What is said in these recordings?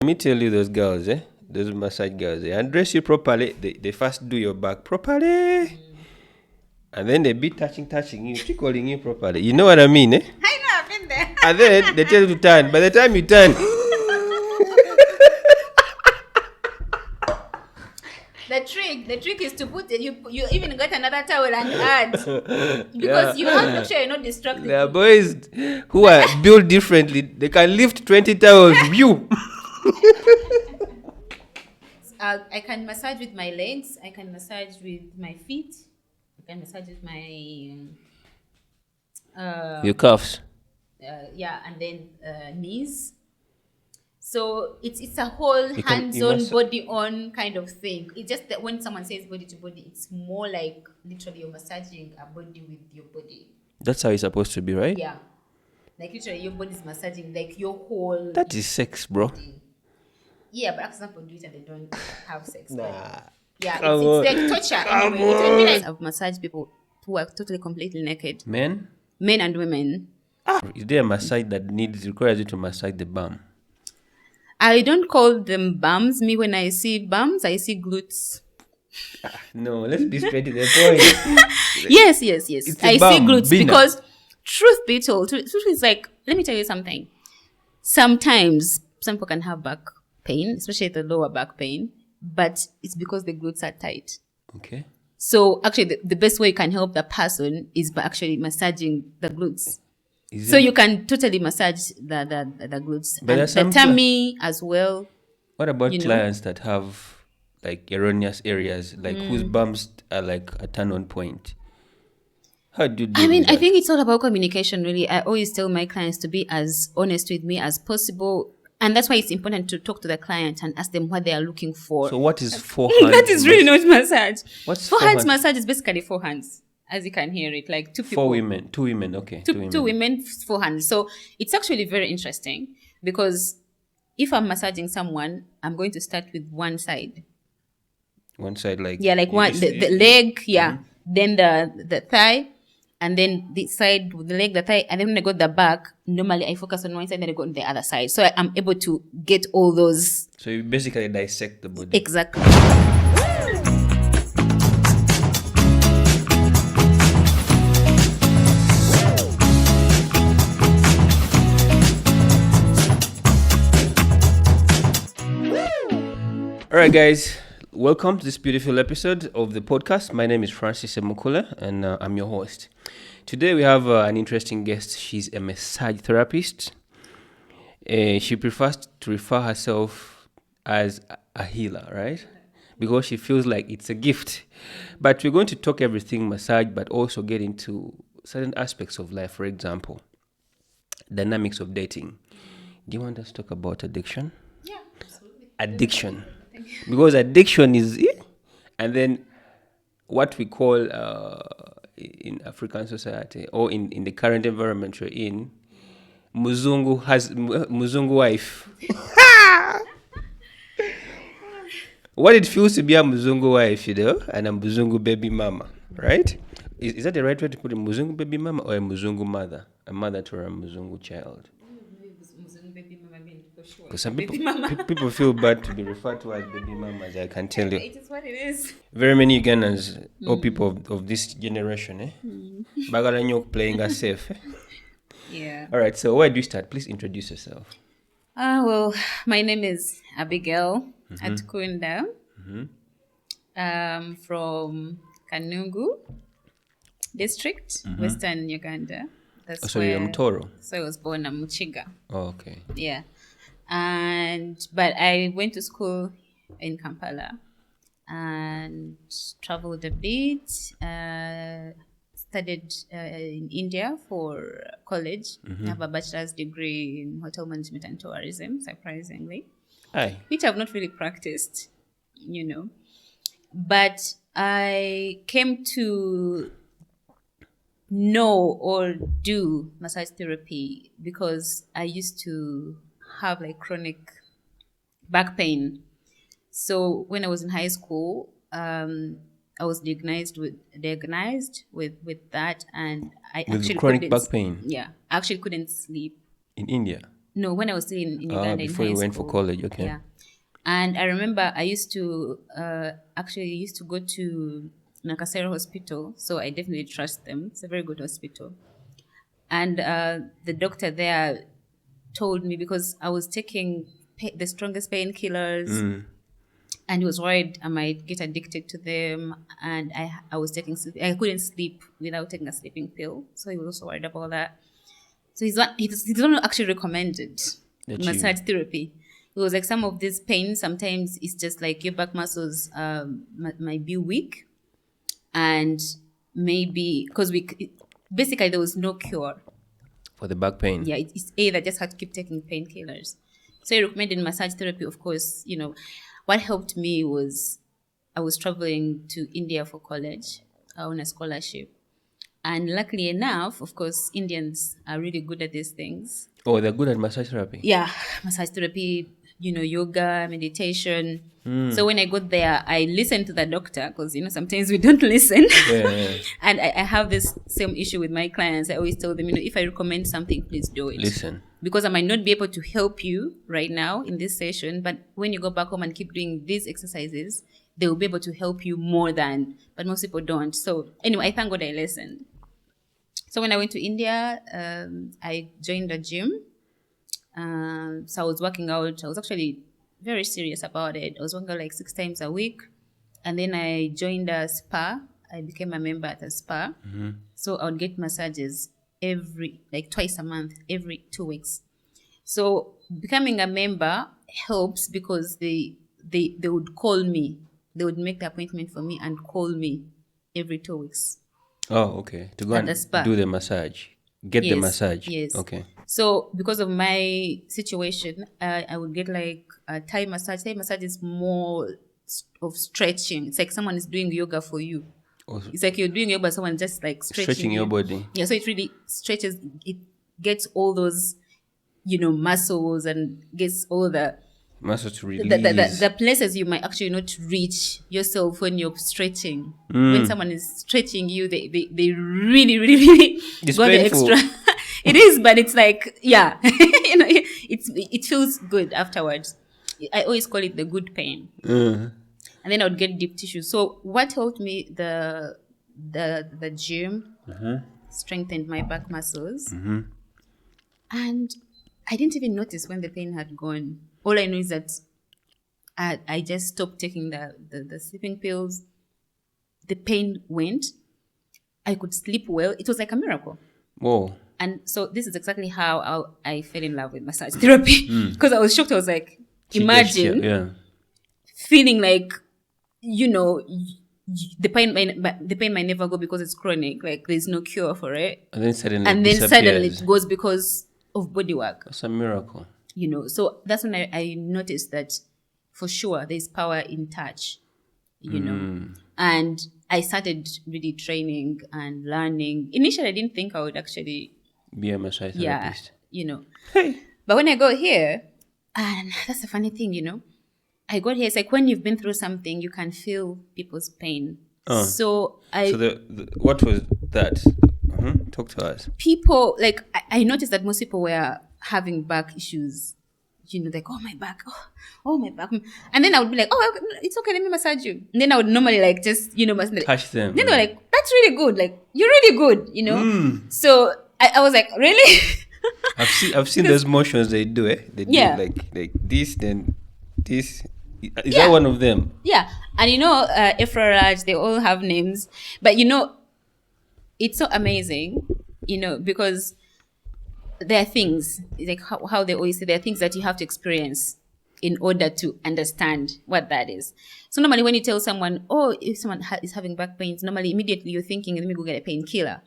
Let me tell you those girls, those massage girls, they undress you properly. They first do your back properly. And then they be touching you, tickling you properly. You know what I mean, eh? I know, I've been there. And then they tell you to turn. By the time you turn, The trick is to put it. You even get another towel and add because you have to make sure you're not distracted. there are boys who are built differently. They can lift 20 towels. You. I can massage with my legs. I can massage with my feet. I can massage with my Your cuffs. and then knees. So it's a whole You hands-on, body-on kind of thing. It's just that when someone says body to body, it's more like literally you're massaging a body with your body. That's how it's supposed to be, right? Yeah, like literally your body is massaging like your whole. That is sex, bro. body. Yeah, but some people do it and they don't have sex. Nah. Yeah, Come it's like torture. Come Anyway, it would be like I've massaged people who are totally completely naked, Men? men and women. Is there a massage that requires you to massage the bum? I don't call them bums. Me, when I see bums, I see glutes. No, let's be straight to the point. Yes. It's a I see bum, glutes Bina. because truth be told, truth is like, let me tell you something. Sometimes some people can have back pain, especially the lower back pain, but it's because the glutes are tight. Okay. So actually, the best way you can help the person is by actually massaging the glutes. Is So it- you can totally massage the glutes But and there's the some tummy as well. What about you know? clients that have like erroneous areas, like whose bums are like a turn-on point? How do you deal I mean, with I that? think it's all about communication, really. I always tell my clients to be as honest with me as possible. And that's why it's important to talk to the client and ask them what they are looking for. So what is forehand? That is really not massage. What's Four hands forehand? massage is basically four hands, as you can hear it, like two people. Two women, okay. Two women, four hands. So it's actually very interesting because if I'm massaging someone, I'm going to start with one side. One side, like Yeah, like one the leg, yeah. Then the thigh, and then this side with the leg, the thigh, and then when I go to the back, normally I focus on one side, then I go on the other side. So I'm able to get all those So you basically dissect the body. exactly. All right, guys, welcome to this beautiful episode of the podcast. My name is Francis Emukula, and I'm your host. Today we have an interesting guest. She's a massage therapist. She prefers to refer herself as a healer, right? Because she feels like it's a gift. But we're going to talk everything massage, but also get into certain aspects of life. For example, dynamics of dating. Do you want us to talk about addiction? Yeah, absolutely. Addiction, because addiction is and then what we call in African society or in the current environment we're in, muzungu wife. What it feels to be a muzungu wife, and a muzungu baby mama, right? Is that the right way to put it? Muzungu baby mama or a muzungu mother, a mother to a muzungu child? Because some people feel bad to be referred to as baby mamas, I can tell you. It is what it is. Very many Ugandans or people of this generation, bagala nnyo playing us safe. Yeah. All right, so where do you start? Please introduce yourself. Well, my name is Abigail Atkunda. From Kanungu district, Western Uganda. That's So you're Mtoro. So I was born in Muchiga. Oh, okay. Yeah. But I went to school in Kampala and traveled a bit, studied in India for college. I have a bachelor's degree in hotel management and tourism, surprisingly, Aye. which I've not really practiced, But I came to know or do massage therapy because I used to have like chronic back pain. So when I was in high school, I was diagnosed with that, and I With actually chronic couldn't- back pain? Yeah, I actually couldn't sleep. In India. No, when I was still in Uganda in Before high you school. went for college, okay. Yeah. And I remember I used to go to Nakasero Hospital, so I definitely trust them. It's a very good hospital. And the doctor there told me, because I was taking the strongest painkillers, and he was worried I might get addicted to them, and I was taking I couldn't sleep without taking a sleeping pill, so he was also worried about that. So he don't actually recommended massage therapy. It was like some of these pains, sometimes it's just like your back muscles might be weak, and maybe because basically there was no cure For the back pain. Yeah, it's either just had to keep taking painkillers. So he recommended massage therapy. Of course, what helped me was I was traveling to India for college on a scholarship. And luckily enough, of course, Indians are really good at these things. Oh, they're good at massage therapy? Yeah, massage therapy, yoga, meditation. So when I got there, I listened to the doctor because, sometimes we don't listen. Yeah. And I have this same issue with my clients. I always tell them, if I recommend something, please do it. Listen. Because I might not be able to help you right now in this session, but when you go back home and keep doing these exercises, they will be able to help you more than, but most people don't. So anyway, I thank God I listened. So when I went to India, I joined a gym. So I was working out. I was actually very serious about it. I was working out like 6 times a week. And then I joined a spa. I became a member at a spa. So I would get massages twice a month, every 2 weeks. So becoming a member helps because they would call me. They would make the appointment for me and call me every 2 weeks. Oh, okay. To go and do the massage. Get the massage. Yes. Okay. So because of my situation, I would get like a Thai massage. Thai massage is more of stretching. It's like someone is doing yoga for you. Oh. It's like you're doing yoga, but someone just like stretching your body. Yeah, so it really stretches. It gets all those, muscles and gets all the muscles to release. The places you might actually not reach yourself when you're stretching. When someone is stretching you, they really, really, really go the extra. It is, but it's like, yeah, it feels good afterwards. I always call it the good pain. And then I would get deep tissue. So what helped me, the gym strengthened my back muscles. And I didn't even notice when the pain had gone. All I know is that I just stopped taking the sleeping pills. The pain went. I could sleep well. It was like a miracle. Whoa. And so this is exactly how I fell in love with massage therapy. Because I was shocked. I was like, imagine feeling like, the pain might never go because it's chronic. Like there's no cure for it. And then suddenly it goes because of body work. That's a miracle. So that's when I noticed that for sure there's power in touch, and I started really training and learning. Initially, I didn't think I would actually be a massage therapist. Hey. But when I got here, and that's the funny thing, I got here, it's like when you've been through something, you can feel people's pain. So what was that? Talk to us. People, like, I noticed that most people were having back issues, like, oh, my back, oh, my back. And then I would be like, oh, it's okay, let me massage you. And then I would normally, like, just, touch them. Then they're like, that's really good. Like, you're really good, So I was like, really? I've seen those motions they do, They do like this, then this. Is that one of them? Yeah. And Efraraj, they all have names. But it's so amazing, because there are things, like how they always say, there are things that you have to experience in order to understand what that is. So normally when you tell someone, oh, if someone is having back pains, normally immediately you're thinking, let me go get a painkiller.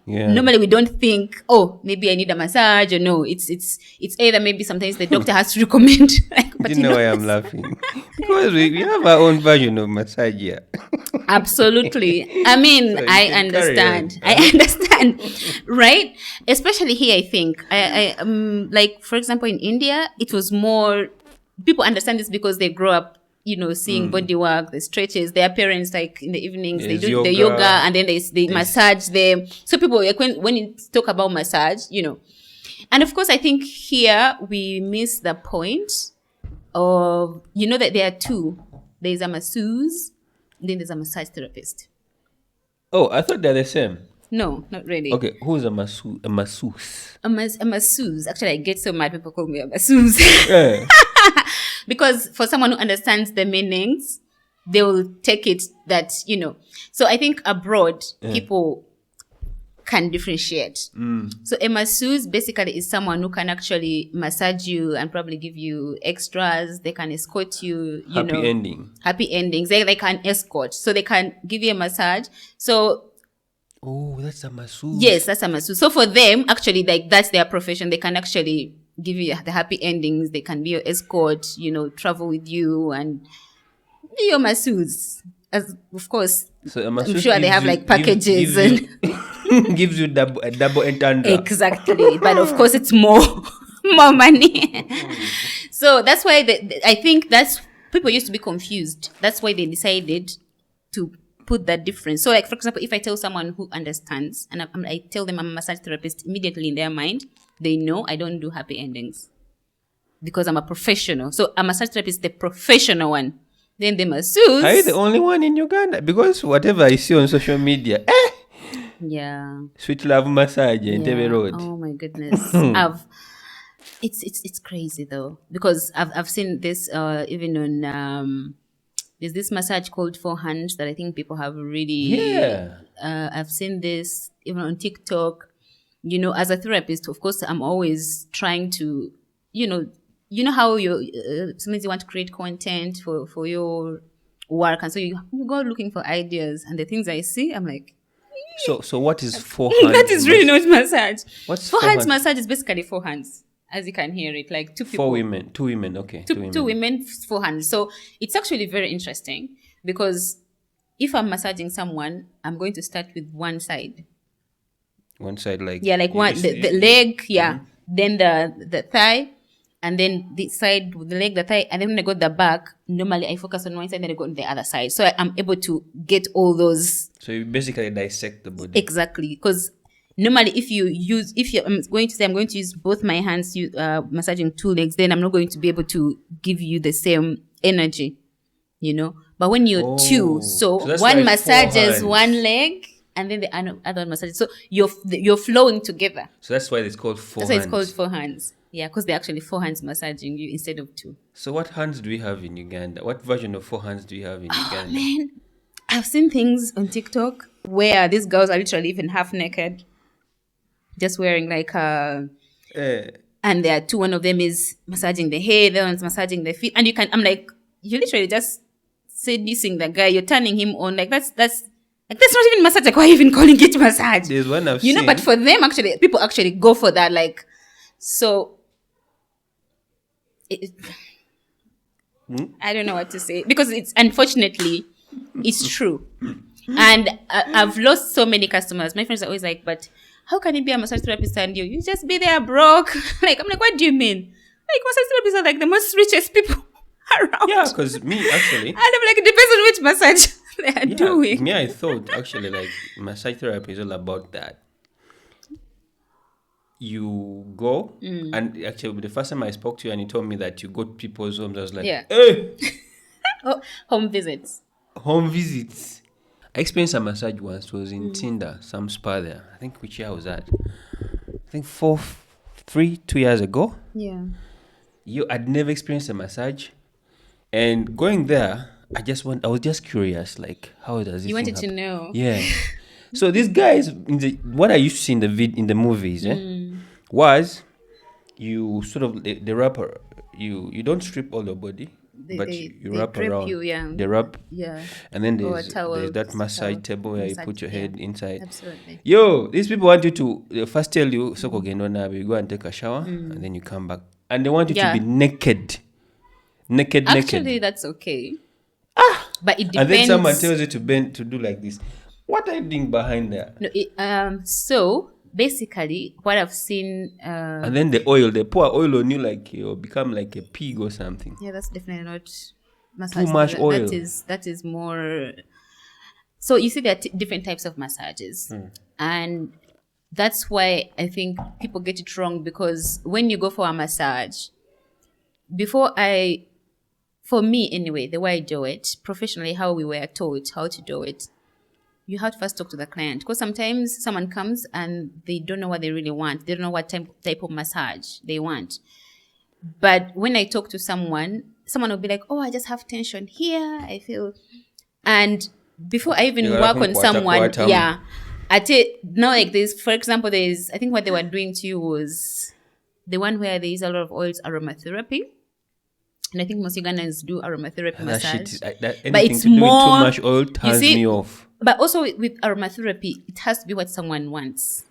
Yeah. Normally we don't think, oh, maybe I need a massage, or no. It's either maybe sometimes the doctor has to recommend. But you know why I'm laughing? Because we have our own version of massage here. Absolutely. I mean, so I understand. I understand, right? Especially here, I think. I like, for example, in India, it was more, people understand this because they grow up, seeing body work, the stretches. Their parents, like in the evenings, they do the yoga, and then they massage them. So people, like when you talk about massage, And of course, I think here we miss the point of, that there are two. There's a masseuse, then there's a massage therapist. Oh, I thought they're the same. No, not really. Okay, who's a masseuse? A masseuse. A masseuse. Actually, I get so mad people call me a masseuse. Yeah. Because for someone who understands the meanings, they will take it that, So I think abroad, people can differentiate. So a masseuse basically is someone who can actually massage you and probably give you extras. They can escort you, Happy ending. Happy endings. They can escort. So they can give you a massage. So... Oh, that's a masseuse. Yes, that's a masseuse. So for them, actually, like that's their profession. They can actually give you the happy endings. They can be your escort, travel with you and be your masseuse. As of course, so I'm sure they have like packages gives you a double entendre. Exactly, but of course it's more money. So that's why I think that's people used to be confused. That's why they decided to put that difference. So like, for example, if I tell someone who understands and I tell them I'm a massage therapist, immediately in their mind, they know I don't do happy endings because I'm a professional. So a massage therapist is the professional one. Then the masseuse. Are you the only one in Uganda? Because whatever I see on social media, yeah. Sweet Love Massage in TV Road. Oh my goodness. It's crazy though, because I've seen this even on there's this massage called Four Hands that I think people have really I've seen this even on TikTok. As a therapist, of course, I'm always trying to, how sometimes you want to create content for your work, and so you go looking for ideas, and the things I see, I'm like, so what is Four Hands? That is really not massage. What's Four Hands massage is basically four hands, as you can hear it, like two people. Two women, okay. Two women, four hands. So it's actually very interesting because if I'm massaging someone, I'm going to start with one side. One side, like one the leg, then the thigh, and then the side with the leg, the thigh, and then when I go to the back, normally I focus on one side, then I go on the other side, so I'm able to get all those. So you basically dissect the body. Exactly, because normally I'm going to use both my hands, massaging two legs, then I'm not going to be able to give you the same energy, But when you're two, so one massages one leg. And then the other massages. So you're flowing together. So that's why it's called four hands. That's why it's called four hands. Yeah, because they're actually four hands massaging you instead of two. So what hands do we have in Uganda? What version of four hands do you have in Uganda? Man, I've seen things on TikTok where these girls are literally even half naked, just wearing like and there are two. One of them is massaging the hair, the other one's massaging the feet, and I'm like, you literally just seducing the guy. You're turning him on. Like that's not even massage. Like, why are you even calling it massage? There's one I've seen. But for them, actually, people actually go for that. Like, so, I don't know what to say. Because unfortunately, it's true. And I've lost so many customers. My friends are always like, but how can you be a massage therapist and you just be there broke? Like, I'm like, what do you mean? Like, massage therapists are like the most richest people around. Yeah, because me, actually. And I'm like, it depends on which massage they are doing. Me, I thought actually like massage therapy is all about that. You go and actually the first time I spoke to you and you told me that you go to people's homes, I was like, hey! Home visits. Home visits. I experienced a massage once. It was in Tinder, some spa there. I think which year was that? I think 2 years ago. Yeah. I'd never experienced a massage. And going there, I was just curious, like, how does this? You wanted to know. Yeah. So these guys, what I used to see in the movies, was you sort of the wrapper. You don't strip all your body, but you wrap around. They wrap. Yeah. And then there's that massage table where you put your head inside. Absolutely. Yo, these people want you to they first tell you, "Soko gendo nabi," you go and take a shower, and then you come back, and they want you to be naked. Actually, that's okay. But it depends. And then someone tells you to bend to do like this. What are you doing behind there? No, so basically, what I've seen. And then they pour oil on you like you become like a pig or something. Yeah, that's definitely not massage. Too much oil. That is more. So you see, there are different types of massages, and that's why I think people get it wrong, because when you go for a massage, for me anyway, the way I do it, professionally, how we were taught how to do it, you have to first talk to the client, because sometimes someone comes and they don't know what they really want. They don't know what type of massage they want. But when I talk to someone will be like, oh, I just have tension here, I feel. And before I even work on someone, I tell now, like this, for example, I think what they were doing to you was the one where they use a lot of oils, aromatherapy. And I think most Ugandans do aromatherapy massage. But it's more too much oil turns me off. But also with aromatherapy, it has to be what someone wants,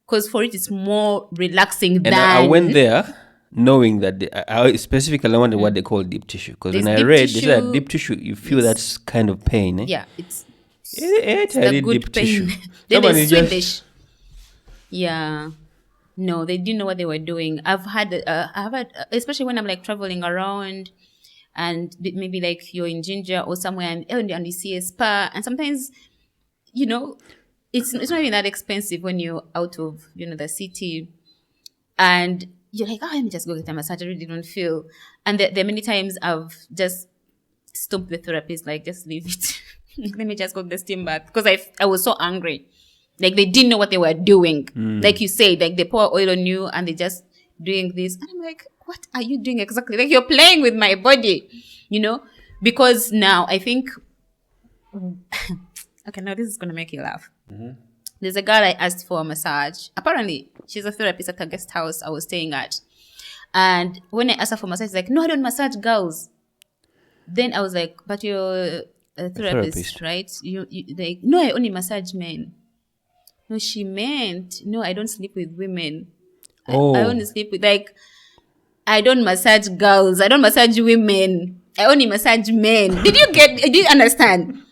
because for it's more relaxing than. I went there knowing that I specifically wanted what they call deep tissue, because when I read they said deep tissue, you feel that's kind of pain. Yeah, it's a good deep pain. Tissue. Then they're Swedish. Yeah. No, they didn't know what they were doing. I've had, especially when I'm like traveling around, and maybe like you're in Ginger or somewhere, and you see a spa, and sometimes, it's not even that expensive when you're out of the city, and you're like, oh, let me just go get a massage. I really don't feel. And there are many times I've just stopped the therapist, like, just leave it. Let me just go get the steam bath, because I was so angry. Like, they didn't know what they were doing. Like you said, like, they pour oil on you and they just doing this. And I'm like, what are you doing exactly? Like, you're playing with my body, Because now I think, okay, now this is going to make you laugh. Mm-hmm. There's a girl I asked for a massage. Apparently, she's a therapist at a guest house I was staying at. And when I asked her for massage, she's like, no, I don't massage girls. Then I was like, but you're a therapist, right? You like, no, I only massage men. No, she meant, no, I don't sleep with women. Oh. I only sleep with, like, I don't massage girls. I don't massage women. I only massage men. Did you understand?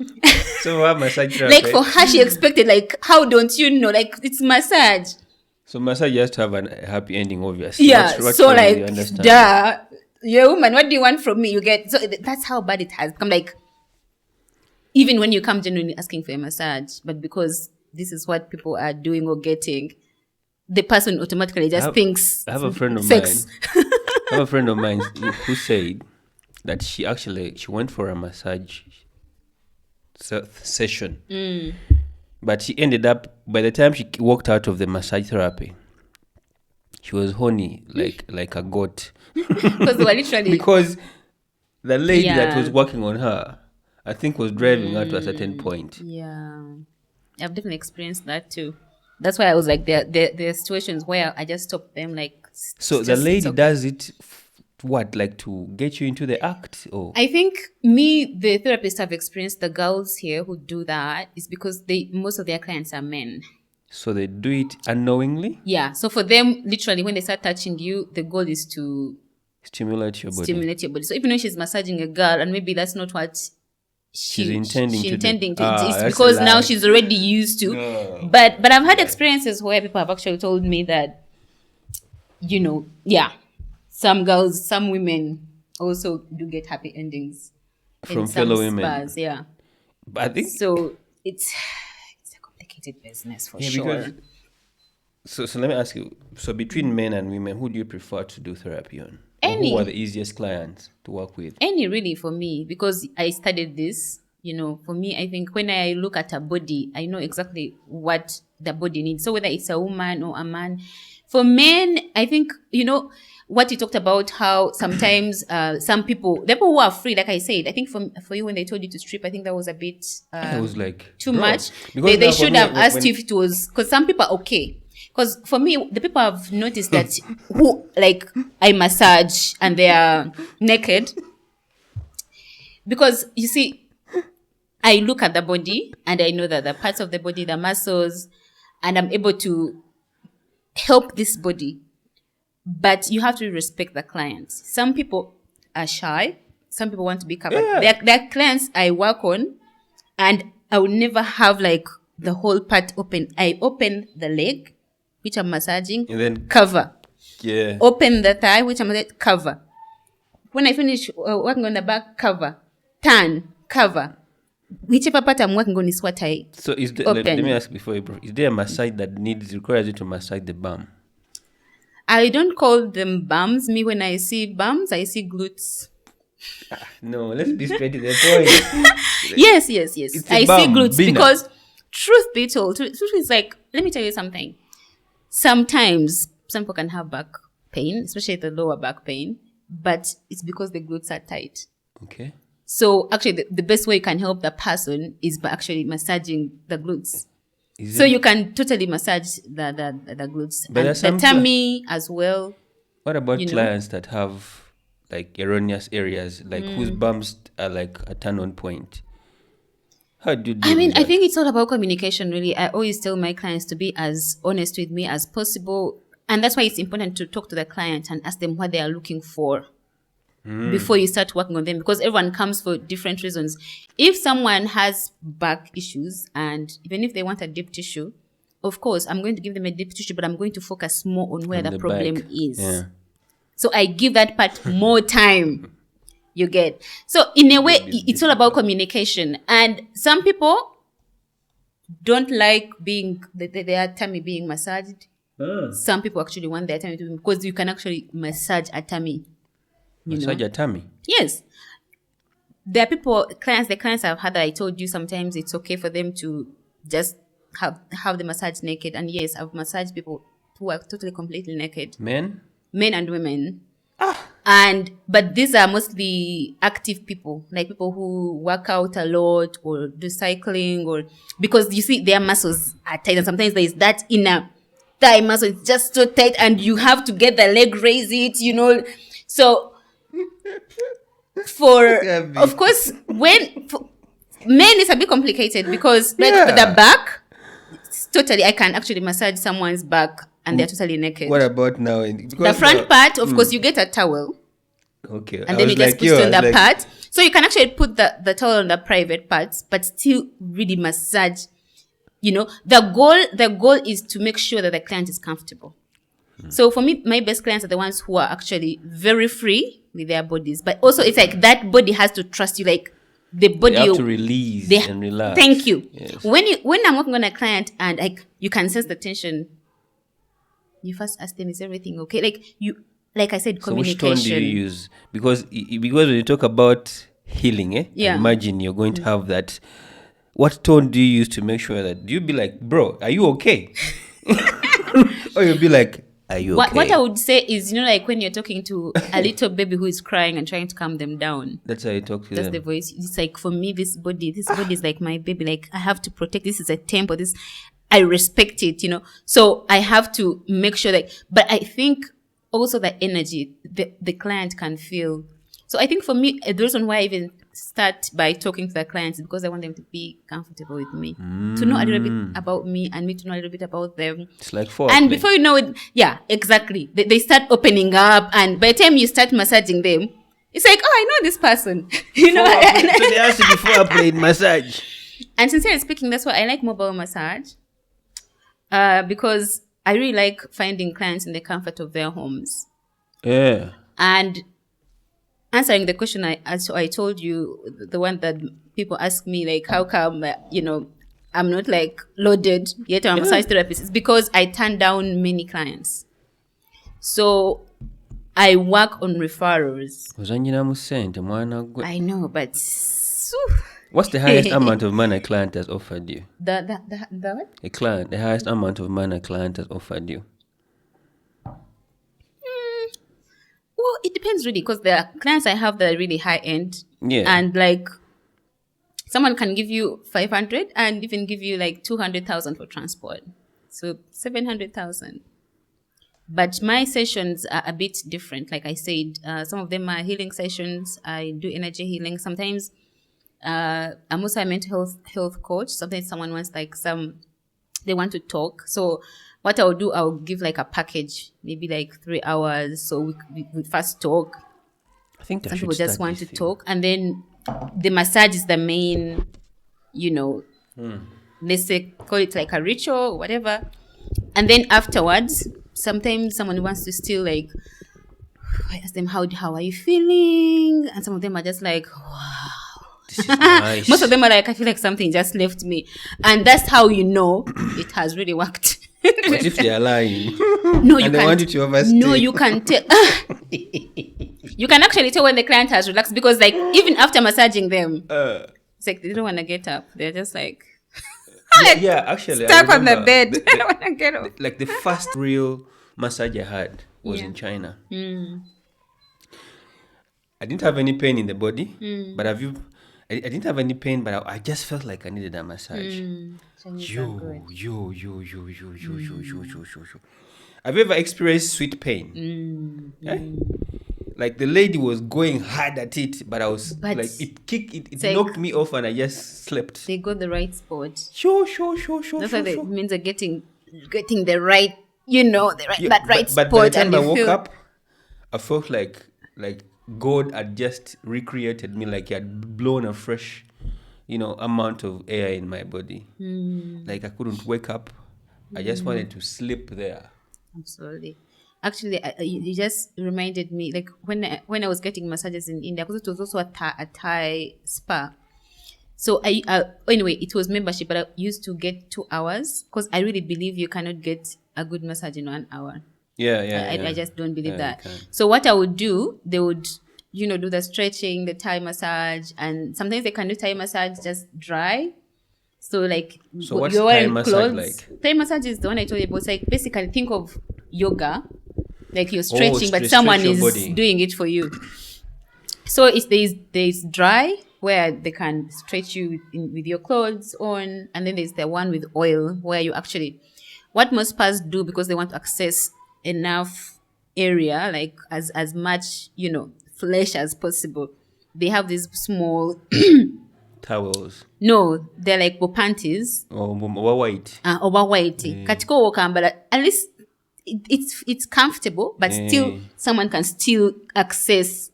So what massage therapy? Like, for her, she expected, like, how don't you know? Like, it's massage. So massage has to have a happy ending, obviously. Yeah, so like, duh. You're a woman, what do you want from me? You get, so that's how bad it has become. Like, even when you come genuinely asking for a massage, but because this is what people are doing or getting, the person automatically just thinks I have a friend of sex. mine. I have a friend of mine who said that she went for a massage session. But she ended up, by the time she walked out of the massage therapy, she was horny like a goat. Because the lady that was working on her, I think, was driving her to a certain point. Yeah. I've definitely experienced that too. That's why I was like, there are situations where I just stop them, like. So the lady does it, like to get you into the act, or? I think the therapist, have experienced the girls here who do that is because most of their clients are men. So they do it unknowingly? Yeah. So for them, literally, when they start touching you, the goal is to stimulate your body. So even when she's massaging a girl, and maybe that's not what she's intending to it's because now she's already used to. No. But I've had experiences where people have actually told me that, some girls, some women also do get happy endings from fellow women. Spas, yeah. But I think so. It's a complicated business for sure. So let me ask you. So between men and women, who do you prefer to do therapy on? Any. Who are the easiest clients to work with? Any, really, for me, because I studied this. For me, I think when I look at a body, I know exactly what the body needs. So whether it's a woman or a man. For men, I think, what you talked about, how sometimes some people, the people who are free, like I said, I think for you, when they told you to strip, I think that was a bit it was like too much. They should have asked you if it was, because some people are okay. Because for me, the people I've noticed that who, like, I massage and they are naked. Because, you see, I look at the body and I know that the parts of the body, the muscles, and I'm able to help this body. But you have to respect the clients. Some people are shy. Some people want to be covered. Yeah. There are clients I work on, and I will never have, like, the whole part open. I open the leg, which I'm massaging, and then cover. Yeah. Open the thigh, which I'm massaging, cover. When I finish working on the back, cover. Turn, cover. whichever part I'm working on is what I So is there, open. let me ask before you, is there a massage that requires you to massage the bum? I don't call them bums. Me, when I see bums, I see glutes. No, let's be straight to the point. Yes. It's a I see bum, glutes Bina. because truth be told, truth is like, let me tell you something. Sometimes some people can have back pain, especially the lower back pain, but it's because the glutes are tight. Okay. So actually, the best way you can help the person is by actually massaging the glutes. Is So it- you can totally massage the glutes. But And there's the some tummy as well. What about you know? clients that have like erroneous areas, like whose bums are like a turn on point? How do you deal I mean, with I that? think it's all about communication, really. I always tell my clients to be as honest with me as possible. And that's why it's important to talk to the client and ask them what they are looking for before you start working on them, because everyone comes for different reasons. If someone has back issues, and even if they want a deep tissue, of course, I'm going to give them a deep tissue, but I'm going to focus more on where On the the problem back. is. Yeah. So I give that part more time. You get. So in a way, it's all about communication. And some people don't like their tummy being massaged. Some people actually want their tummy to be, because you can actually massage a tummy. You Massage know? your tummy. Yes. There are the clients I've had that I told you sometimes it's okay for them to just have the massage naked. And yes, I've massaged people who are totally completely naked. Men? Men and women. But these are mostly active people, like people who work out a lot or do cycling, or because you see their muscles are tight, and sometimes there is that inner thigh muscle, it's just so tight, and you have to get the leg, raise it, So of course, for men it's a bit complicated because like Yeah. the back, it's totally, I can actually massage someone's back and they're totally naked. What about now? The front part, of course, you get a towel. Okay. And then you just put it on the part. So you can actually put the towel on the private parts, but still really massage. The goal is to make sure that the client is comfortable. So for me, my best clients are the ones who are actually very free with their bodies. But also it's like that body has to trust you, like the body. They have to release and relax. Thank you. Yes. When I'm working on a client and you can sense the tension, you first ask them, is everything okay? Like I said, So which communication. tone do you use? Because when you talk about healing, Yeah. I imagine you're going to have that. What tone do you use to make sure that, do you be like, bro, are you okay? Or you'll be like, are you okay? What I would say is, like when you're talking to a little baby who is crying and trying to calm them down. That's how you talk to That's them. the voice. It's like, for me, this body is like my baby. Like, I have to protect. This is a temple. I respect it, So I have to make sure but I think also the energy the client can feel. So I think for me, the reason why I even start by talking to the clients is because I want them to be comfortable with me, to know a little bit about me and me to know a little bit about them. It's like foreplay. And before you know it, yeah, exactly. They start opening up, and by the time you start massaging them, it's like, oh, I know this person. So there has to be foreplay in massage. And sincerely speaking, that's why I like mobile massage. Because I really like finding clients in the comfort of their homes. Yeah. And answering the question I told you, the one that people ask me, like, how come, I'm not like loaded yet I'm a massage therapist? It's because I turn down many clients. So I work on referrals. I know, but What's the highest amount of money a client has offered you? the what? The highest amount of money a client has offered you. Well, it depends really, because there are clients I have that are really high end. Yeah. And like someone can give you 500 and even give you like 200,000 for transport. So 700,000. But my sessions are a bit different. Like I said, some of them are healing sessions. I do energy healing. Sometimes I'm also a mental health coach. Sometimes someone wants they want to talk. So what I'll do, I'll give like a package, maybe like 3 hours. So we first talk. I think Some people just want to talk. And then the massage is the main, let's say, call it like a ritual or whatever. And then afterwards, sometimes someone wants to still like, I ask them, how are you feeling? And some of them are just like, wow, This is nice. Most of them are like, I feel like something just left me. And that's how you know it has really worked. What if they are lying? No, you and they can't. want you to overstay? No, you can tell. You can actually tell when the client has relaxed because, like, even after massaging them, it's like they don't want to get up. They're just like, actually, stuck on the bed. They don't want to get up. Like the first real massage I had was in China. I didn't have any pain in the body, but I didn't have any pain, but I just felt like I needed a massage. Yo. Have you ever experienced sweet pain? Like the lady was going hard at it, but I was it knocked me off and I just slept. They got the right spot. Sure. That's what it means. They're getting the right, right but spot. By the time and I woke up, I felt like God had just recreated me, like He had blown a fresh, amount of air in my body. Like I couldn't wake up. I just wanted to sleep there. Absolutely. Actually, you just reminded me, like when I was getting massages in India, because it was also a Thai spa. So anyway, it was membership, but I used to get 2 hours because I really believe you cannot get a good massage in 1 hour. I just don't believe that. So what I would do, they would, do the stretching, the Thai massage, and sometimes they can do Thai massage just dry. So what's Thai massage like? Thai massage is the one I told you about. It's like basically think of yoga, like you're stretching, but someone is doing it for you. So there's dry where they can stretch you with your clothes on, and then there's the one with oil where you actually, what most spas do because they want to access enough area, like as much flesh as possible. They have these small towels. No, they're like panties. Overweight. Katika okambala, at least it's comfortable, but still someone can still access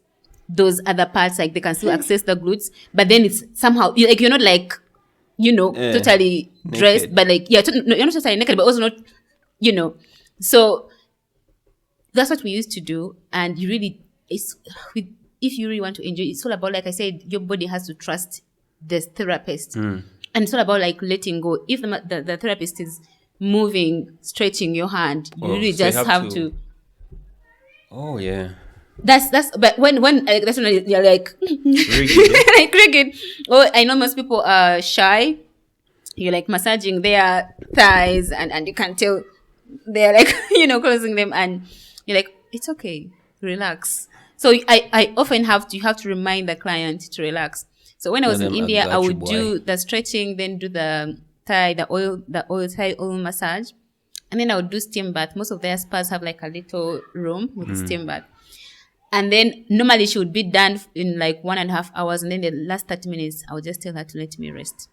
those other parts. Like they can still access the glutes, but then it's somehow you're not like totally dressed, naked. But like you're not totally naked, but also not So that's what we used to do, and if you really want to enjoy, it's all about, like I said, your body has to trust the therapist, and it's all about like letting go. If the therapist is moving, stretching your hand, you really just have to. Oh yeah. That's but when that's when you're like like rigging. Oh, I know most people are shy. You're like massaging their thighs, and you can tell they're like closing them, and you're like, it's okay, relax. So I often have to remind the client to relax. So when I was in India, I would do the stretching, then do the Thai oil massage, and then I would do steam bath. Most of their spas have like a little room with steam bath. And then normally she would be done in like 1.5 hours, and then the last 30 minutes I would just tell her to let me rest.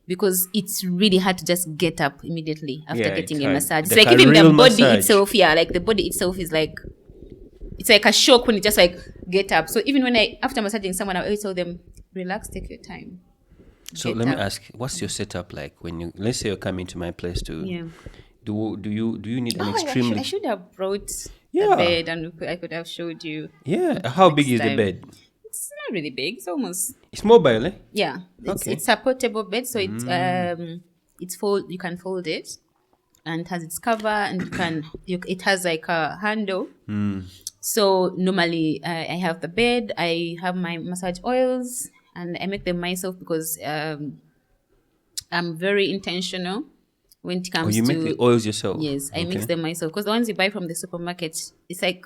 Because it's really hard to just get up immediately after getting a massage. It's like even the body itself, like the body itself is like, it's like a shock when you just like get up. So even when after massaging someone, I always tell them, relax, take your time. So let me ask, what's your setup like when let's say you're coming to my place to, do you need an extremely... I should have brought a bed and I could have showed you. Yeah, how big is the bed? It's not really big. It's mobile, eh? Yeah, it's a portable bed, so it's you can fold it, and it has its cover, and it has like a handle. So normally I have the bed, I have my massage oils, and I make them myself because I'm very intentional when it comes to... you make the oils yourself? Yes, I mix them myself, because the ones you buy from the supermarket, it's like,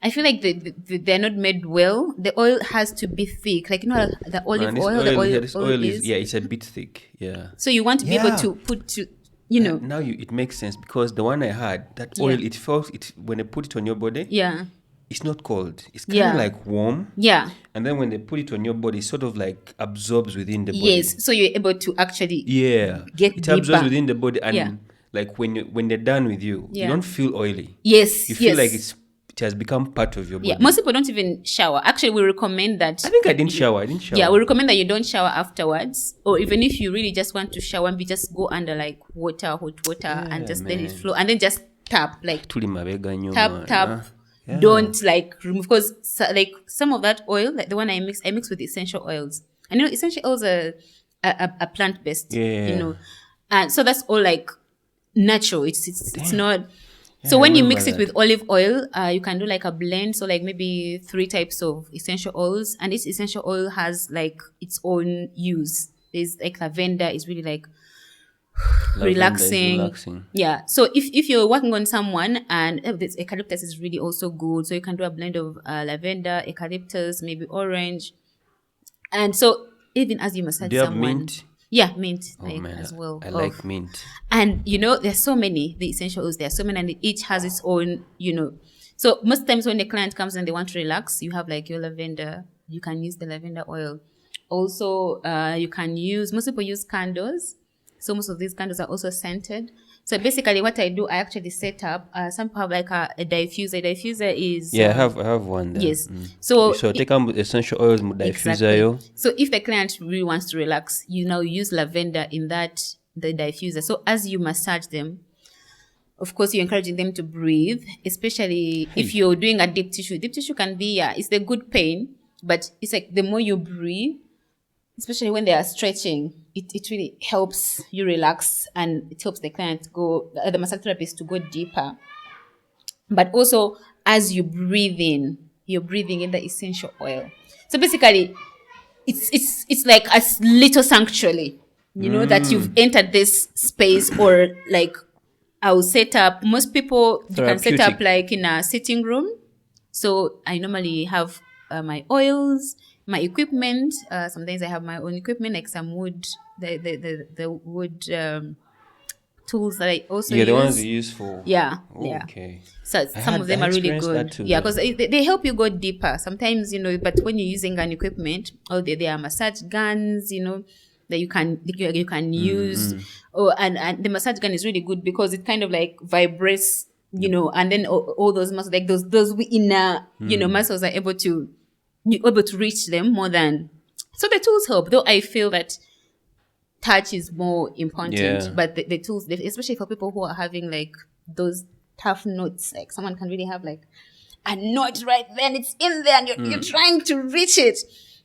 I feel like they're not made well. The oil has to be thick. Like, the olive oil is... Yeah, it's a bit thick. Yeah. So you want to be able to put... Now it makes sense, because the one I had, that oil, it felt... when they put it on your body... Yeah. It's not cold. It's kind of like warm. Yeah. And then when they put it on your body, it sort of like absorbs within the body. Yes. So you're able to actually get it absorbs within the body, and like when they're done with you, you don't feel oily. Yes. You feel like it has become part of your body. Yeah. Most people don't even shower. Actually, we recommend that. I think I didn't shower. Yeah, we recommend that you don't shower afterwards, or even if you really just want to shower, we just go under like hot water, and just let it flow, and then just tap tap. Yeah. Don't like remove, because like some of that oil, like the one I mix with essential oils. And essential oils are plant based. Yeah. And so that's all like natural. It's not. Yeah, So I when you remember mix it that. with olive oil, you can do like a blend. So like maybe 3 types of essential oils, and each essential oil has like its own use. There's like lavender is really like Lavender is relaxing. relaxing. Yeah. So if you're working on someone and this eucalyptus is really also good, so you can do a blend of lavender, eucalyptus, maybe orange, and so even as you massage Do you have someone, mint? yeah, mint Oh like man, as well. I like mint. And there's so many the essential oils. There are so many, and each has its own. So most times when the client comes and they want to relax, you have like your lavender. You can use the lavender oil. Also, you can use. Most people use candles. So most of these candles are also scented. So basically, what I do, I actually set up. Some people have like a diffuser. Diffuser is Yeah, I have one there. yes. So So take essential oils, diffuser, exactly. yo. So if the client really wants to relax, you now use lavender in the diffuser. So as you massage them, of course, you're encouraging them to breathe, especially if you're doing a deep tissue. Deep tissue can be, it's the good pain, but it's like the more you breathe, especially when they are stretching, it really helps you relax, and it helps the client the massage therapist to go deeper. But also, as you breathe in, you're breathing in the essential oil. So basically, it's like a little sanctuary, that you've entered this space, or like I'll set up. Most people you can set up like in a sitting room. So I normally have my oils, my equipment. Sometimes I have my own equipment, like some wood, the wood tools that I also use. Yeah, the ones you use for. Yeah. Okay. So some of them are really good. Yeah, because they help you go deeper. Sometimes, but when you're using an equipment, or there are massage guns, that you can use. Oh, and the massage gun is really good because it kind of like vibrates, and then all those muscles, like those inner, muscles are able to reach them more than. So the tools help, though I feel that touch is more important. Yeah. But the tools, especially for people who are having like those tough knots, like someone can really have like a knot right there and it's in there and you're trying to reach it.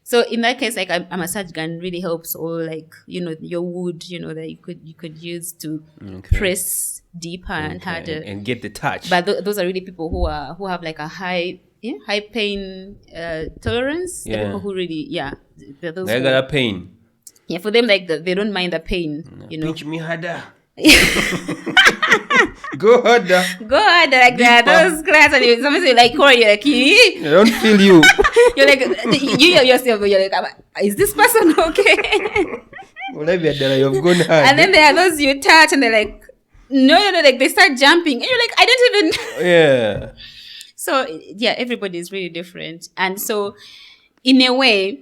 So in that case, like a massage gun really helps, or like your wood, that you could use to press deeper and harder and get the touch. But those are really people who have like a high pain tolerance. The people who really those they got a pain. Yeah, for them, like they don't mind the pain. Pinch me harder. Go harder. Go harder like that. Those class and somebody say like, "Corey, you're like, I don't feel you." You're like, you yourself. You're like, is this person okay? Well, you've gone hard. And then there are those you touch, and they're like, no, like they start jumping, and you're like, I don't even. Yeah. So yeah, everybody is really different, and so in a way,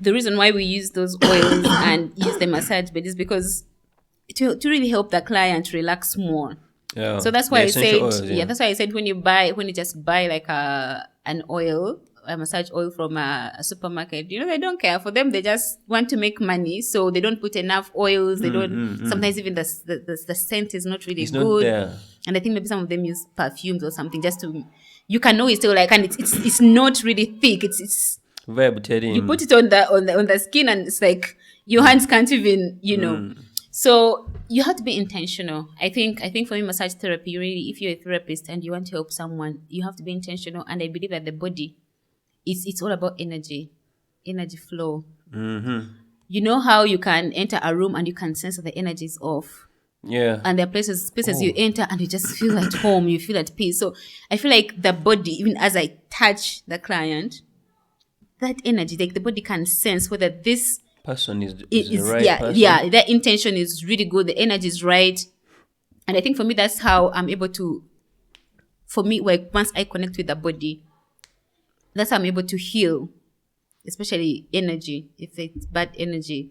the reason why we use those oils and use the massage bed is because to really help the client relax more. Yeah. So that's why I said, oils, that's why I said when you just buy like an oil, a massage oil from a supermarket, they don't care. For them, they just want to make money, so they don't put enough oils. They don't. Sometimes even the scent is not really good. Not there. And I think maybe some of them use perfumes or something just to. You can know it's still like, and it's not really thick. It's vibe. You put it on the skin, and it's like your hands can't even So you have to be intentional. I think for me, massage therapy, really, if you're a therapist and you want to help someone, you have to be intentional. And I believe that the body, it's all about energy flow. You know how you can enter a room and you can sense that the energy is off. Yeah. And there are places you enter and you just feel at home, you feel at peace. So I feel like the body, even as I touch the client, that energy, like the body can sense whether this person is the right person. Yeah, that intention is really good, the energy is right. And I think for me, that's how I'm able to, once I connect with the body, that's how I'm able to heal, especially energy, if it's bad energy.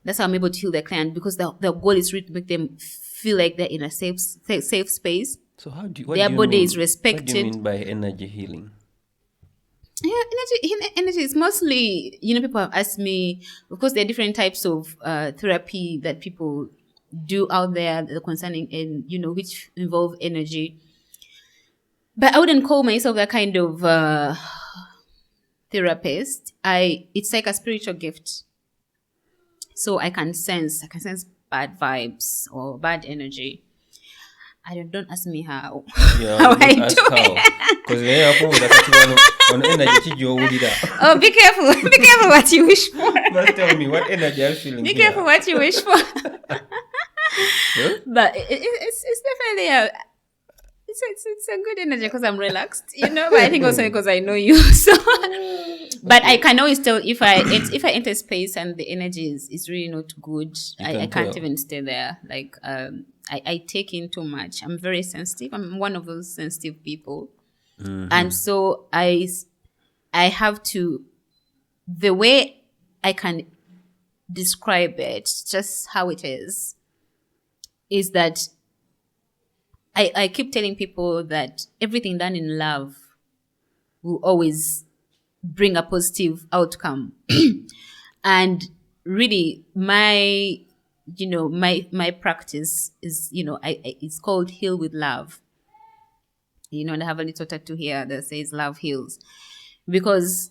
That's how I'm able to heal the client, because the goal is really to make them feel like they're in a safe space. So what their do you body mean? is respected. What do you mean by energy healing? Yeah, energy is mostly, people have asked me, of course, there are different types of therapy that people do out there concerning, and, which involve energy. But I wouldn't call myself that kind of therapist, it's like a spiritual gift. So I can sense bad vibes or bad energy. Don't ask me how. Yeah, How I don't ask do how. it. Because then I phone on energy you will that. Oh, be careful. Be careful what you wish for. Must tell me what energy I'm feeling. Be careful what you wish for. Huh? But it's definitely it's a good energy because I'm relaxed, But I think also because I know you. So, but I can always tell if I enter space and the energy is really not good, I can't even stay there. Like I take in too much. I'm very sensitive. I'm one of those sensitive people, and so I have to. The way I can describe it, just how it is that I keep telling people that everything done in love will always bring a positive outcome. And really my practice is, it's called Heal with Love. And I have a little tattoo here that says love heals. Because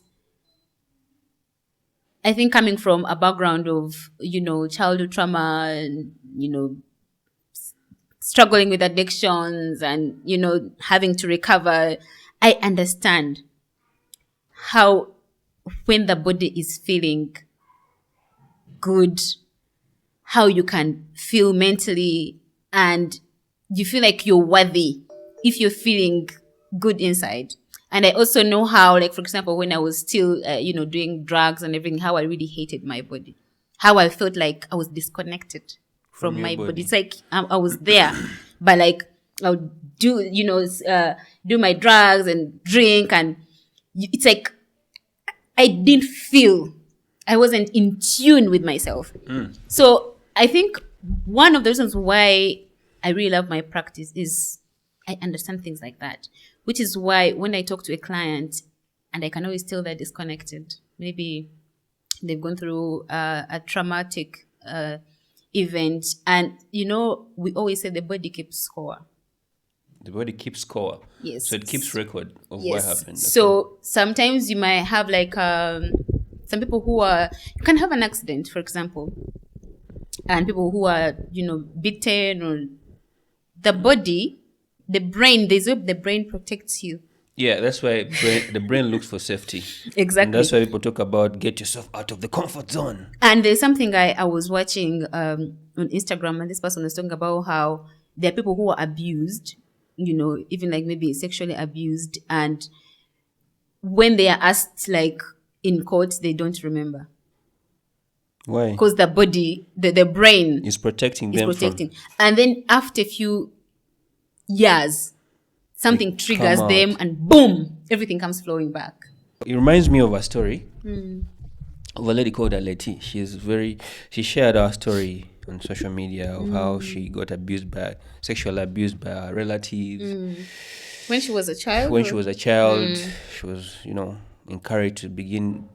I think coming from a background of, childhood trauma and, struggling with addictions and, having to recover, I understand how when the body is feeling good, how you can feel mentally and you feel like you're worthy if you're feeling good inside. And I also know how, like, for example, when I was still, doing drugs and everything, how I really hated my body, how I felt like I was disconnected from my body. It's like I was there, but like I would do, do my drugs and drink, and it's like I didn't feel, I wasn't in tune with myself. So I think one of the reasons why I really love my practice is I understand things like that, which is why when I talk to a client and I can always tell they're disconnected, maybe they've gone through a traumatic event, and we always say the body keeps score. The body keeps score. Yes. So it keeps record of what happened. Okay. So sometimes you might have like some people who you can have an accident, for example, and people who are beaten, or the body, the brain. There's a way the brain protects you. Yeah, that's why the brain looks for safety. Exactly. And that's why people talk about get yourself out of the comfort zone. And there's something I was watching on Instagram, and this person was talking about how there are people who are abused, even like maybe sexually abused, and when they are asked like in court, they don't remember. Why? Because the body, the brain is protecting them. And then after a few years, something triggers them, and boom, everything comes flowing back. It reminds me of a story of a lady called Aleti. She shared our story on social media of how she got sexually abused by her relatives. When she was a child? When she was a child, she was, encouraged to begin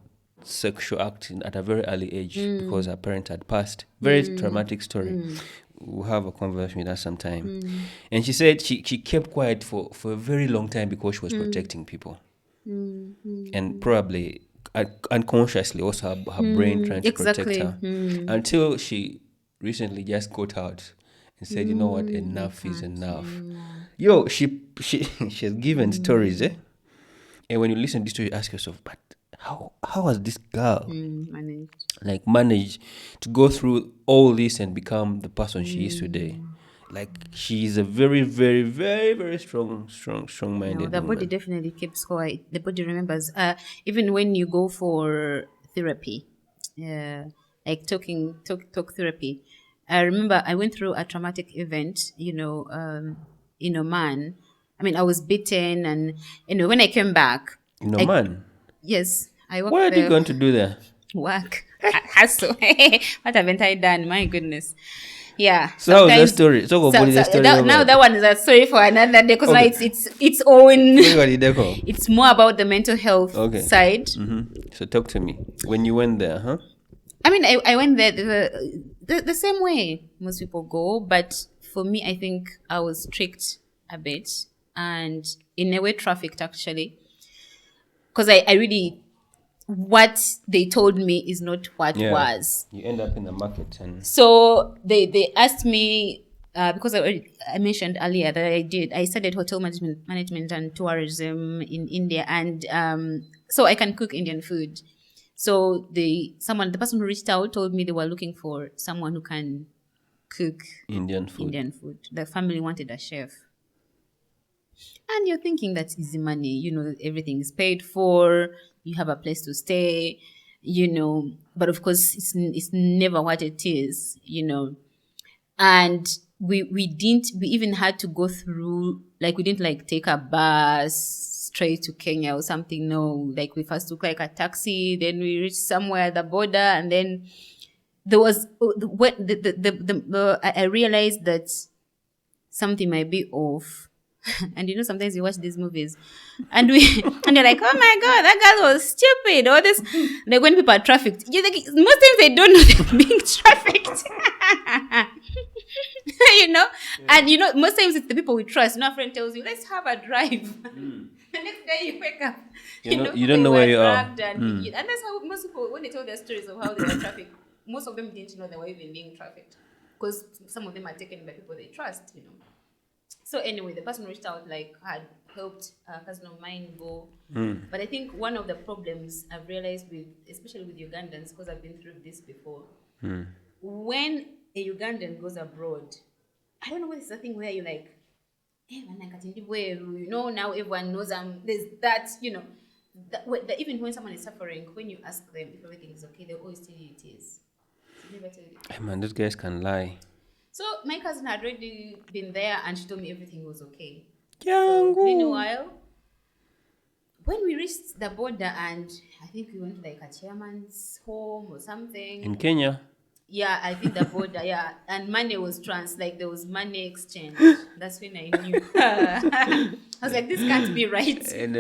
sexual acting at a very early age because her parents had passed. Very traumatic story. We'll have a conversation with her sometime. And she said she kept quiet for a very long time because she was protecting people. And probably unconsciously also her brain trying to protect her. Until she recently just got out and said, you know what, enough is enough. Yo, she has given stories, eh? And when you listen to this story, you ask yourself, but how has this girl managed to go through all this and become the person she is today? Like, she's a very, very, very, very strong-minded woman. The body definitely keeps quiet. The body remembers. Even when you go for therapy, like talk therapy. I remember I went through a traumatic event, in Oman. I mean, I was beaten, and when I came back, Oman. Yes, I worked. What are you going to do there? Work. Hustle. What haven't I done? My goodness. Yeah. So how was that story? Now that one is a story for another day, because now it's own. It's more about the mental health side. So talk to me. When you went there, huh? I mean, I went there the same way most people go, but for me, I think I was tricked a bit, and in a way trafficked, actually, because I really what they told me is not what Yeah. was. You end up in the market and So they asked me, because I mentioned earlier that I studied hotel management and tourism in India, and so I can cook Indian food. So the person who reached out told me they were looking for someone who can cook Indian food. Indian food. The family wanted a chef. And you're thinking that's easy money, everything is paid for, you have a place to stay, but of course it's never what it is, And we even had to go through, like, we didn't like take a bus straight to Kenya or something. No, like we first took like a taxi, then we reached somewhere at the border, and then there was I realized that something might be off. And sometimes you watch these movies and and you're like, oh my god, that girl was stupid. All this, like when people are trafficked, you think most times they don't know they're being trafficked. And most times it's the people we trust. A friend tells you, let's have a drive. The next day you wake up, you don't know where you are. And that's how most people, when they tell their stories of how they were trafficked, most of them didn't know they were even being trafficked, because some of them are taken by people they trust. So anyway, the person reached out, like, had helped a cousin of mine go. But I think one of the problems I've realized especially with Ugandans, because I've been through this before, when a Ugandan goes abroad, I don't know what is the thing where you're like, hey, now everyone knows there's that, even when someone is suffering, when you ask them if everything is okay, they'll always tell you it is. So never tell you. Hey man, those guys can lie. So my cousin had already been there and she told me everything was okay. So, meanwhile, when we reached the border, and I think we went to like a chairman's home or something. In Kenya? Yeah, I think the border, yeah. And money was there was money exchange. That's when I knew. I was like, this can't be right. And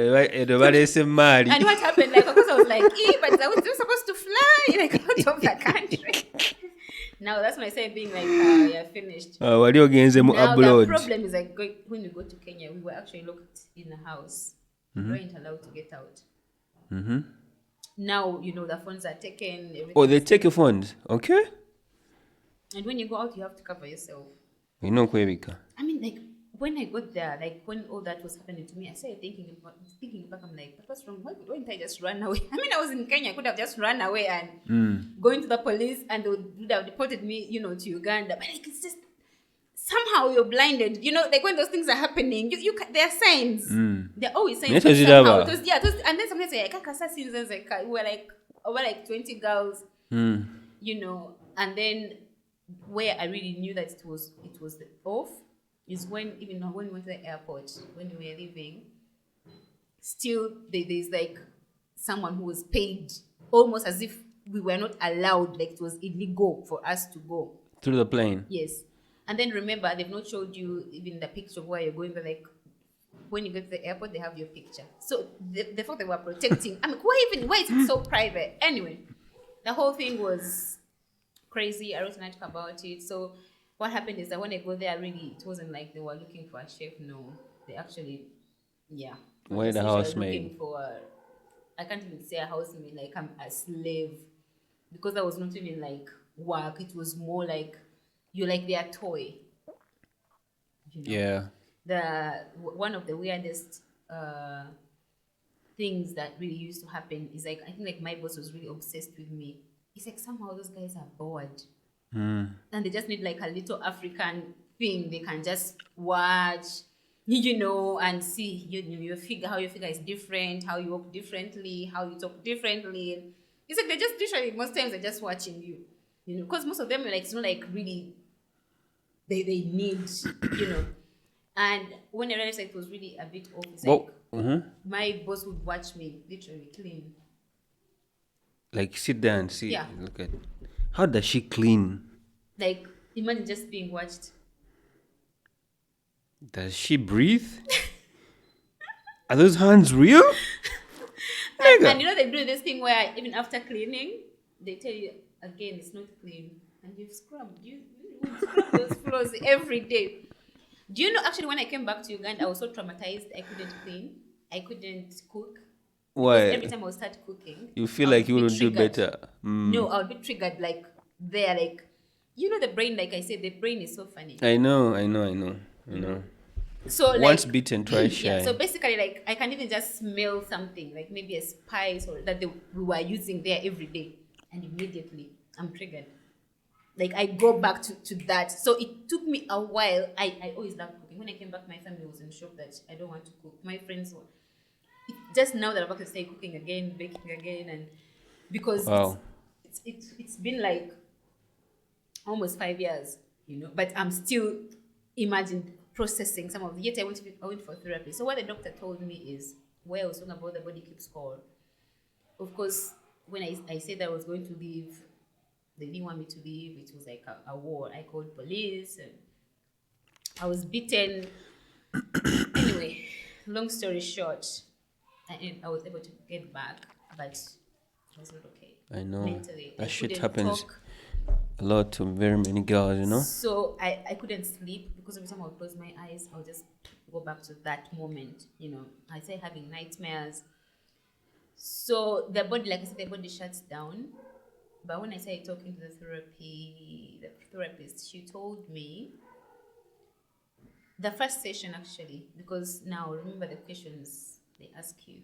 money. And what happened? Like, of course I was like, but I was still supposed to fly like out of the country. Now that's when I started being like, yeah, finished. What are you against them now abroad? The problem is like when we go to Kenya, we were actually locked in a house. We weren't allowed to get out. Now, the phones are taken. Oh, they take your phones. Okay. And when you go out, you have to cover yourself. Kwebika. I mean, like, when I got there, like, when all that was happening to me, I started thinking back, I'm like, what's wrong? Why didn't I just run away? I mean, I was in Kenya. I could have just run away and going to the police, and they would have deported me, to Uganda. But, like, it's just, somehow you're blinded. Like, when those things are happening, there are signs. There are always signs. Somehow. And then sometimes you're like, we were like, over like 20 girls, and then where I really knew that it was off is when we went to the airport, when we were leaving. Still, there's like someone who was paid almost as if we were not allowed, like it was illegal for us to go through the plane. Yes. And then remember, they've not showed you even the picture of where you're going, but like when you go to the airport, they have your picture. So the fact they were protecting, I mean, why is it so private? Anyway, the whole thing was crazy. I wrote an article about it. So what happened is that when I go there, really, it wasn't like they were looking for a chef. No, they actually, yeah. Why the housemaid? Looking for, I can't even say a housemaid, like I'm a slave, because that was not even like work. It was more like you're like their toy. Yeah. One of the weirdest things that really used to happen is like, I think like my boss was really obsessed with me. It's like somehow those guys are bored. And they just need like a little African thing they can just watch, and see your figure, how your figure is different, how you walk differently, how you talk differently. It's like they're just literally, most times they're just watching you, because most of them are like, it's not like really they need, And when I realized it was really a bit off, it's like my boss would watch me literally clean. Like sit there and see. Yeah. Look at how does she clean? Like imagine just being watched. Does she breathe? Are those hands real? and they do this thing where even after cleaning, they tell you again it's not clean, and you've scrubbed. You scrub those floors every day. Do you know, actually, when I came back to Uganda, I was so traumatized. I couldn't clean. I couldn't cook. Because Why? every time I would start cooking, You feel I like would you be wouldn't do triggered. better. No, I would be triggered like there, like the brain, like I said, the brain is so funny, I know, I know, I know, I you know. know. So Once like bitten, twice yeah, so shy. basically like I can even just smell something, like maybe a spice or that we were using there every day, and immediately I'm triggered. Like I go back to that. So it took me a while. I always loved cooking. When I came back, my family was in shock that I don't want to cook. My friends were just now that I'm about to start cooking again, baking again, and because Wow. it's been like almost 5 years, but I'm still imagine processing some of it. Yet I went for therapy. So what the doctor told me is, where I was talking about the body keeps score. Of course, when I said that I was going to leave, they didn't want me to leave. It was like a war. I called police and I was beaten. Anyway, long story short, I was able to get back, but it was not okay. I know. Mentally, I That shit couldn't happens talk. a lot to very many girls, you know? So I couldn't sleep because every time I would close my eyes, I'll just go back to that moment. I started having nightmares. So the body, like I said, the body shuts down. But when I started talking to the therapist, she told me the first session actually, because now remember the questions they ask you.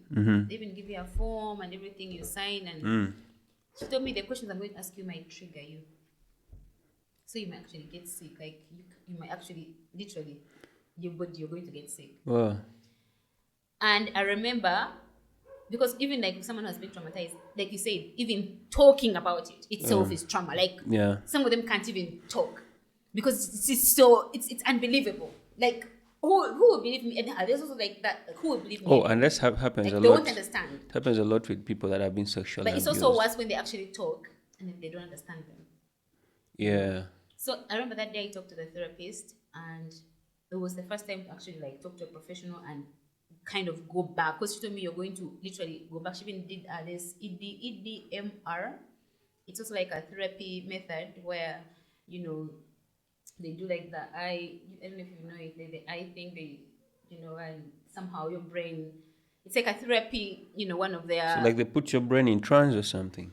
They even give you a form and everything you sign, and she told me the questions I'm going to ask you might trigger you. So you might actually get sick. Like you might actually literally you're going to get sick. Wow. And I remember, because even like someone who has been traumatized, like you said, even talking about it itself is trauma. Like Yeah. some of them can't even talk because it's unbelievable. Like who will believe me? And there's also like that. Like, who will believe me? Oh, and that happens Like a they lot. won't understand. It happens a lot with people that have been sexually But it's abused. also worse when they actually talk and then they don't understand them. Yeah. So I remember that day I talked to the therapist, and it was the first time to actually like talk to a professional and kind of go back, because she told me you're going to literally go back. She even did this EDMR. It's also like a therapy method where they do like the eye. I don't know if you know it. The eye thing. And somehow your brain. It's like a therapy. One of their. So like they put your brain in trance or something.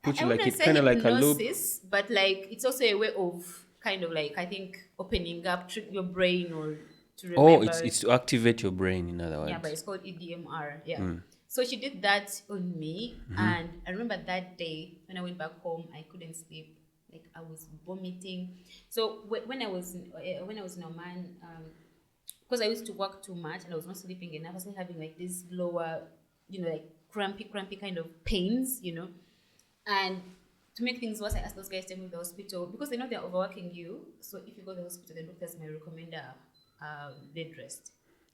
Put I you like wouldn't it say kind of like a loop. hypnosis, but like it's also a way of kind of like I think opening up your brain or to Oh, remember. it's to activate your brain, in other words. Yeah, but it's called EDMR. Yeah. So she did that on me, and I remember that day when I went back home, I couldn't sleep. Like I was vomiting. So when I was in Oman, because I used to work too much and I was not sleeping enough, I was having like this lower, like crampy kind of pains, And to make things worse, I asked those guys to move to the hospital because they know they're overworking you. So if you go to the hospital, the doctors may recommend a bed rest.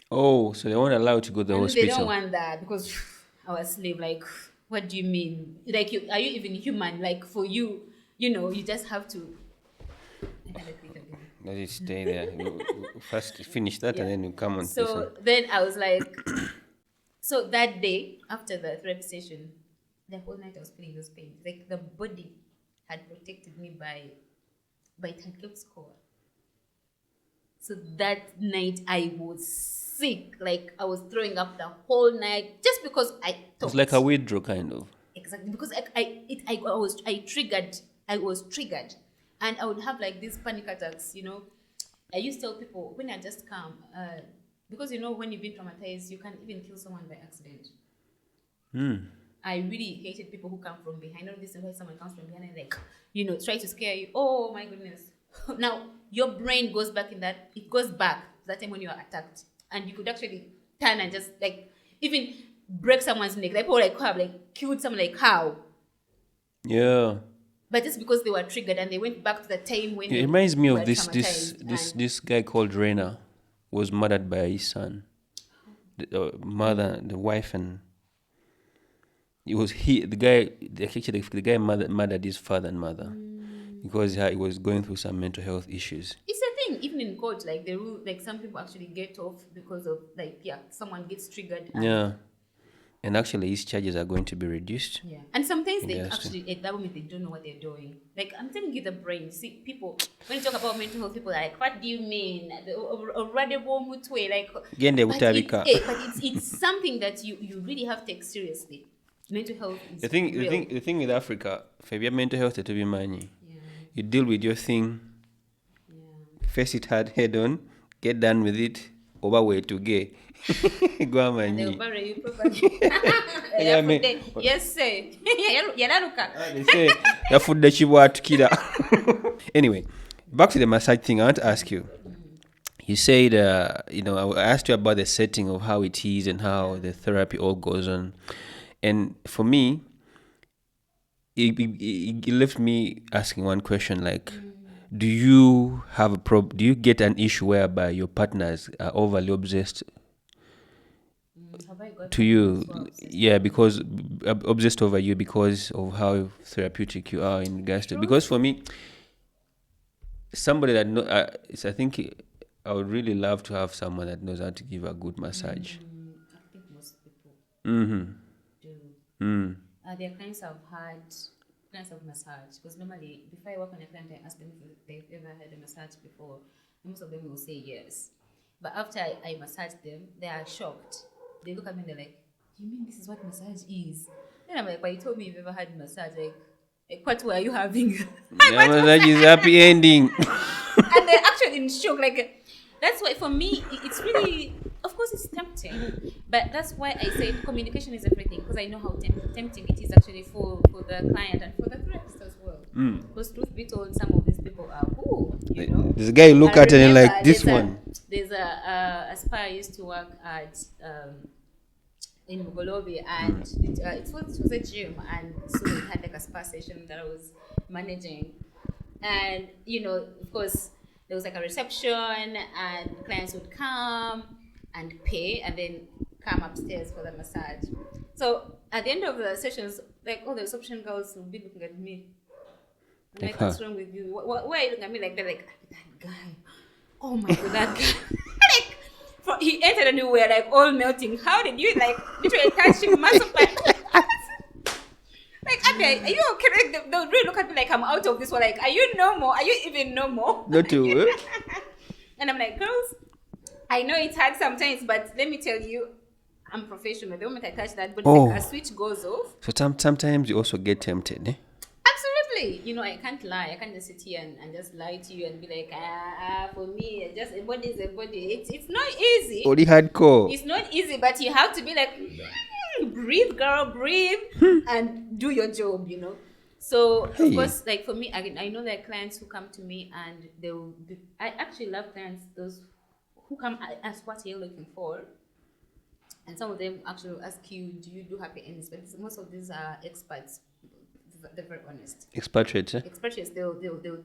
Oh, so they won't allow you to go to the And hospital. they don't want that because I was slave. Like, what do you mean? Like, are you even human? Like, for you, you just have to. Let it stay there. You first finish that and then you come on. So then I was like, so that day after the therapy session, the whole night I was feeling those pains. Like the body had protected me by it had kept score. So that night I was sick. Like I was throwing up the whole night just because I thought. It's like a withdrawal kind of. Exactly, because I was triggered, and I would have like these panic attacks. I used to tell people when I just come, because when you've been traumatized, you can even kill someone by accident. I really hated people who come from behind. All this and why someone comes from behind and like, try to scare you. Oh my goodness! Now your brain goes back it goes back to that time when you are attacked, and you could actually turn and just like even break someone's neck. Like people like have like killed someone like how? Yeah. But just because they were triggered and they went back to the time when It reminds me of this guy called Rena was murdered by his son. The mother, the wife, and the guy murdered his father and mother because he was going through some mental health issues. It's a thing, even in court, like the rule, like some people actually get off because of like someone gets triggered. And Yeah. And actually, his charges are going to be reduced. Yeah. And sometimes they Yes. actually, at that moment, they don't know what they're doing. Like, I'm telling you, the brain. See, people, when you talk about mental health, people are like, what do you mean? Already, like, Gende but butabika. it's something that you really have to take seriously. Mental health is The thing, real. the thing with Africa, for your mental health to be money, Yeah. you deal with your thing, Yeah. face it hard, head on, get done with it, over way to gay. Go And they'll on, bury you properly. Yeah, me- Yes, sir. Yararuka. they say the food that you want to kill. Anyway, back to the massage thing. I want to ask you. You said, I asked you about the setting of how it is and how the therapy all goes on, and for me, it left me asking one question: like, do you have a Do you get an issue whereby your partners are overly obsessed Have I got to you? some obsessed? Yeah, because obsessed over you because of how therapeutic you are in regards to. Because for me, somebody that I think I would really love to have someone that knows how to give a good massage. I think most people Mm-hmm. do. Mm. There are clients I've had clients of massage, because normally before I work on a client, I ask them if they've ever had a massage before. Most of them will say yes. But after I massage them, they are shocked. They look at me and they're like, "You mean this is what massage is?" Then I'm like, "But you told me you've ever had massage. Like what were you having?" Yeah, massage is happy ending. And they're actually in shock. Like, that's why for me, it's really, of course, it's tempting. But that's why I say communication is everything, because I know how tempting it is actually for the client and for the therapist as well. Because truth be told, some of these people are who, you know. There's a guy you look I at and you're remember like, this one. There's a spa I used to work at in Mugolobi, and it was a gym, and so we had like a spa session that I was managing. And, of course, there was like a reception, and clients would come and pay and then come upstairs for the massage. So at the end of the sessions, like all the reception girls would be looking at me. I'm like, what's wrong with you? Why are you looking at me like that? Like, that guy. Oh my God, that guy. Like, he entered and we were like all melting. How did you like literally touching muscle? Like, Abigail, are you okay? They'll really look at me like I'm out of this world. Like, are you normal? Are you even normal? Not to And I'm like, girls, I know it's hard sometimes, but let me tell you, I'm professional. The moment I touch that body, like, a switch goes off. So sometimes you also get tempted, eh? Absolutely. I can't lie. I can't just sit here and just lie to you and be like, for me, just a body is a body. It's not easy. Body hardcore. It's not easy, but you have to be like, breathe, girl, breathe, and do your job, So, of course, like for me, I know there are clients who come to me and I actually love clients, those who come ask what you're looking for. And some of them actually ask you, do you do happy endings? But most of these are experts. They're very honest. Expatriates, eh? Expatriates, they'll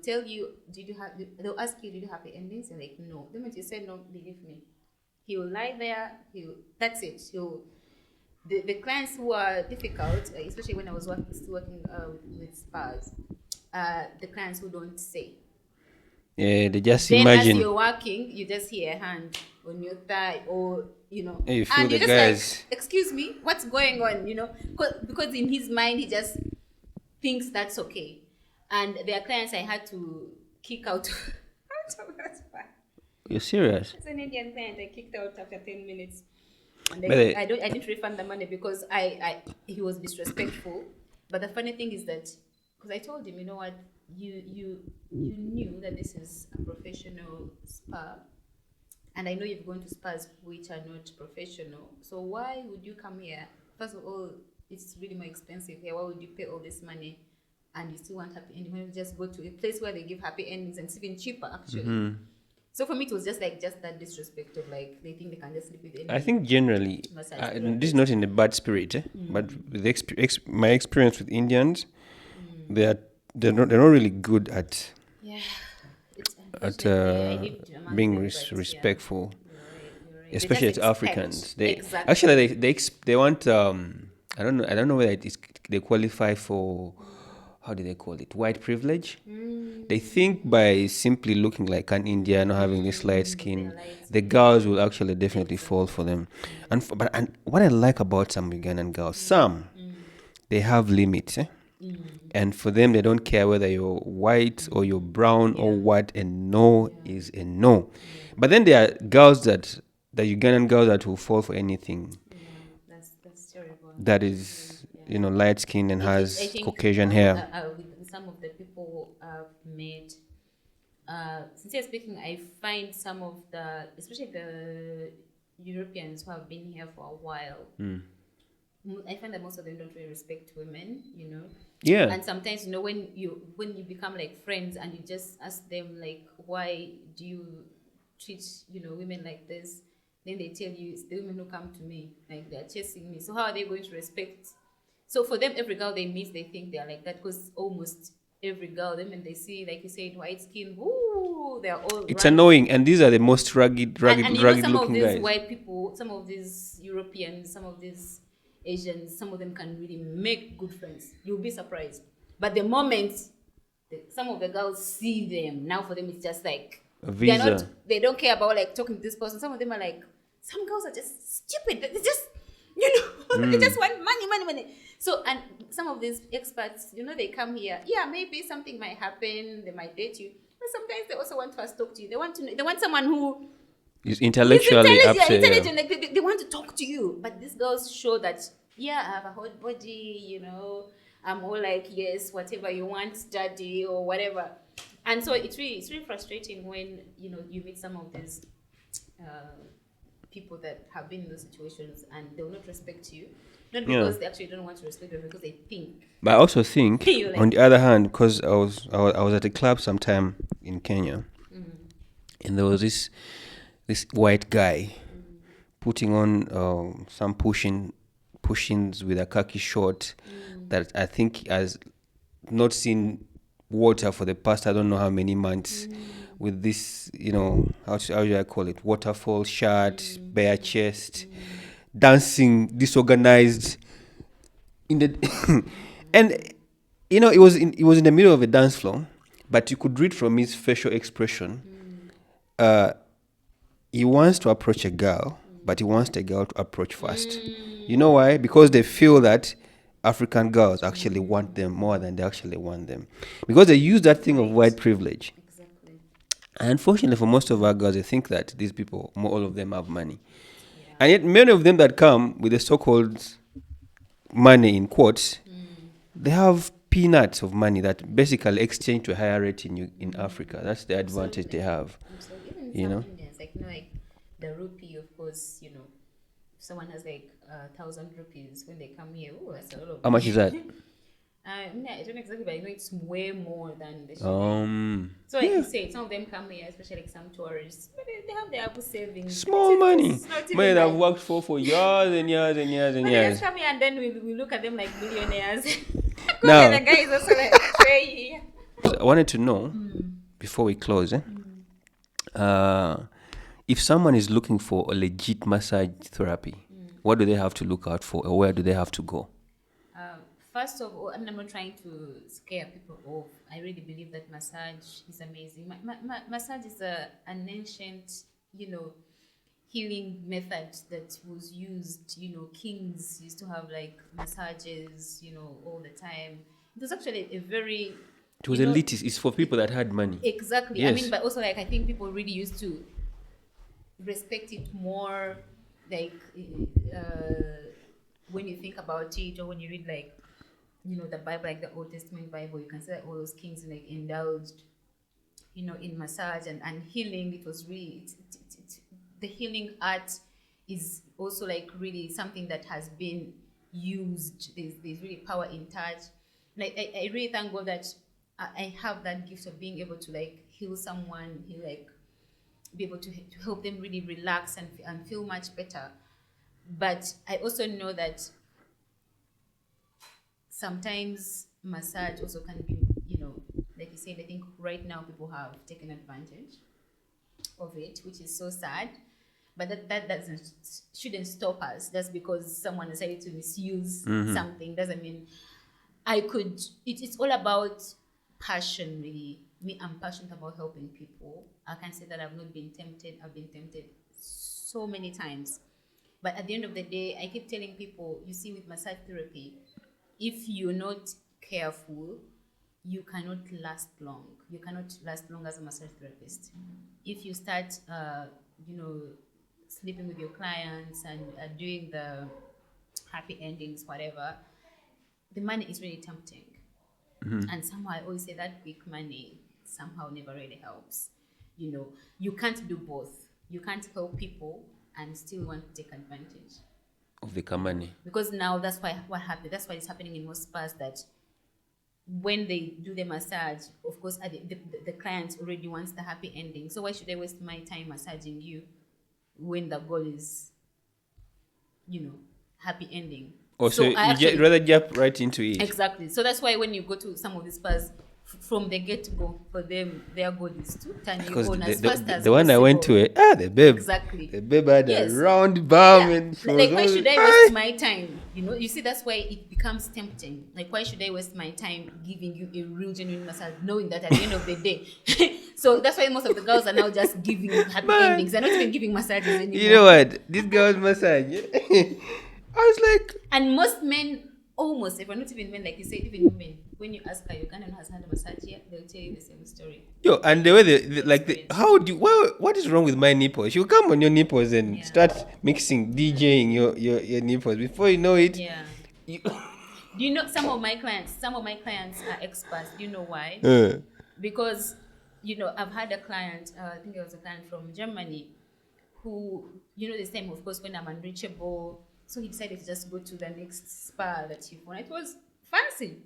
tell you, they'll ask you, do you do happy endings? You're like, no. The moment you say no, believe me. He will lie there. That's it. The clients who are difficult, especially when I was still working with spas, the clients who don't say. Yeah, they just then imagine. As you're working, you just hear a hand on your thigh, or Yeah, you feel and the you're just guys. like, excuse me, what's going on? Because in his mind he just thinks that's okay. And there are clients I had to kick out of that spa. You're serious? It's an Indian client I kicked out after 10 minutes. And I didn't refund the money because he was disrespectful. But the funny thing is that, because I told him, you know what, you knew that this is a professional spa, and I know you've gone to spas which are not professional. So why would you come here? First of all, it's really more expensive here. Why would you pay all this money and you still want happy ending? Why don't you just go to a place where they give happy endings, and it's even cheaper actually. So for me, it was just that disrespect of like, they think they can just sleep with any. I think generally, this is not in a bad spirit, but with my experience with Indians, they're not really good at being respectful, especially to Africans. Actually they want I don't know whether they qualify for how do they call it? White privilege. They think by simply looking like an Indian or having this light skin, the girls will actually definitely fall for them. And what I like about some Ugandan girls, some they have limits. And for them, they don't care whether you're white or you're brown or what. A no is a no. But then there are girls the Ugandan girls that will fall for anything. That's terrible. That is, light skin and I has think Caucasian hair. with some of the people I've met, sincerely speaking, I find some of especially the Europeans who have been here for a while, I find that most of them don't really respect women, Yeah. And sometimes, when you become like friends and you just ask them like, why do you treat, women like this? Then they tell you it's the women who come to me, like they're chasing me. So how are they going to respect? So for them, every girl they meet, they think they're like that, because almost every girl, them when they see, like you said, white skin, woo, they're all. It's annoying, and these are the most rugged and some looking of these guys. white people, some of these Europeans, some of these Asians, some of them can really make good friends. You'll be surprised. But the moment some of the girls see them, now for them it's just like A visa. they don't care about like talking to this person. Some of them are like, some girls are just stupid. They just they just want money. So, and some of these experts, they come here. Yeah, maybe something might happen. They might date you, but sometimes they also want to first talk to you. They want to know. They want someone who is intellectually upset. Intelligent. Like they want to talk to you. But these girls show that, I have a hot body. I'm all like, yes, whatever you want, daddy, or whatever. And so it's really frustrating when you meet some of these people that have been in those situations and they will not respect you. Not because they actually don't want to respect you, because they think. But I also think, Like, on the other hand, because I was at a club sometime in Kenya, and there was this white guy putting on some pushings with a khaki short that I think has not seen water for the past I don't know how many months, with this, how do I call it, waterfall shirt, bare chest, dancing disorganized in the and it was in the middle of a dance floor, but you could read from his facial expression he wants to approach a girl, but he wants the girl to approach first. You know why? Because they feel that African girls actually want them more than they actually want them, because they use that thing of white privilege. exactly. And unfortunately for most of our girls, they think that these people, all of them have money. And yet many of them that come with the so-called money in quotes, they have peanuts of money that basically exchange to a higher rate in Africa. That's the advantage they have. So even You some know? Indians, like the rupee, of course, if someone has like 1,000 rupees when they come here, that's a lot of How much is that? I don't know exactly, but I know it's way more than the So like yeah. you say, some of them come here, especially like some tourists, but they have their Abu savings. Small money. It's not even Money that I've like- worked for years and years and years and But they years. just come here and then we look at them like millionaires. Now- the guy is also like Trey here. I wanted to know, before we close, if someone is looking for a legit massage therapy, what do they have to look out for, or where do they have to go? First of all, I'm not trying to scare people off. I really believe that massage is amazing. Massage is an ancient, healing method that was used. Kings used to have like massages, all the time. It was actually a very... It was elitist. It's for people that had money. Exactly. Yes. I mean, but also like I think people really used to respect it more. Like when you think about it, or when you read like the Bible, like the Old Testament Bible, you can see that all those kings like indulged, in massage and healing. It was really the healing art is also like really something that has been used. There's really power in touch. Like I really thank God that I have that gift of being able to like heal someone, be able to help them really relax and feel much better. But I also know that sometimes massage also can be, like you said, I think right now people have taken advantage of it, which is so sad. But that shouldn't stop us. Just because someone decided to misuse something doesn't mean it's all about passion, really. Me, I'm passionate about helping people. I can say that I've not been tempted. I've been tempted so many times. But at the end of the day, I keep telling people, you see, with massage therapy, if you're not careful, you cannot last long. You cannot last long as a massage therapist. If you start, you know, sleeping with your clients and doing the happy endings, whatever, the money is really tempting. And somehow I always say that quick money somehow never really helps. You know, you can't do both. You can't help people and still want to take advantage Of the money. because now that's why what happened. That's why it's happening in most spas that when they do the massage, of course, the client already wants the happy ending. So why should I waste my time massaging you when the goal is, you know, happy ending? Oh, so I you rather jump right into it. exactly. So that's why when you go to some of these spas, from the get go, for them, their goal is to turn you Because on as fast as the one I went to, possible. the babe. Exactly. The babe had Yes. a round bum Yeah. and she Like, was why all, should I waste my time? You know, you see, that's why it becomes tempting. Like, why should I waste my time giving you a real genuine massage, knowing that at the end of the day, so that's why most of the girls are now just giving happy Man. endings. They're not even giving massages anymore. You know what? This girl's massage. I was like, And most men, almost, if not even men, like you said, even women, when you ask her, Ugandan has had a massage here, they'll tell you the same story. yo, and the way what is wrong with my nipples? You come on your nipples and Yeah. start mixing, DJing your nipples. Before you know it, Yeah. you, Do you know some of my clients are experts? Do you know why? Because, you know, I've had a client, I think it was a client from Germany, who, you know, this time, of course, when I'm unreachable, so he decided to just go to the next spa that he wanted. It was fancy.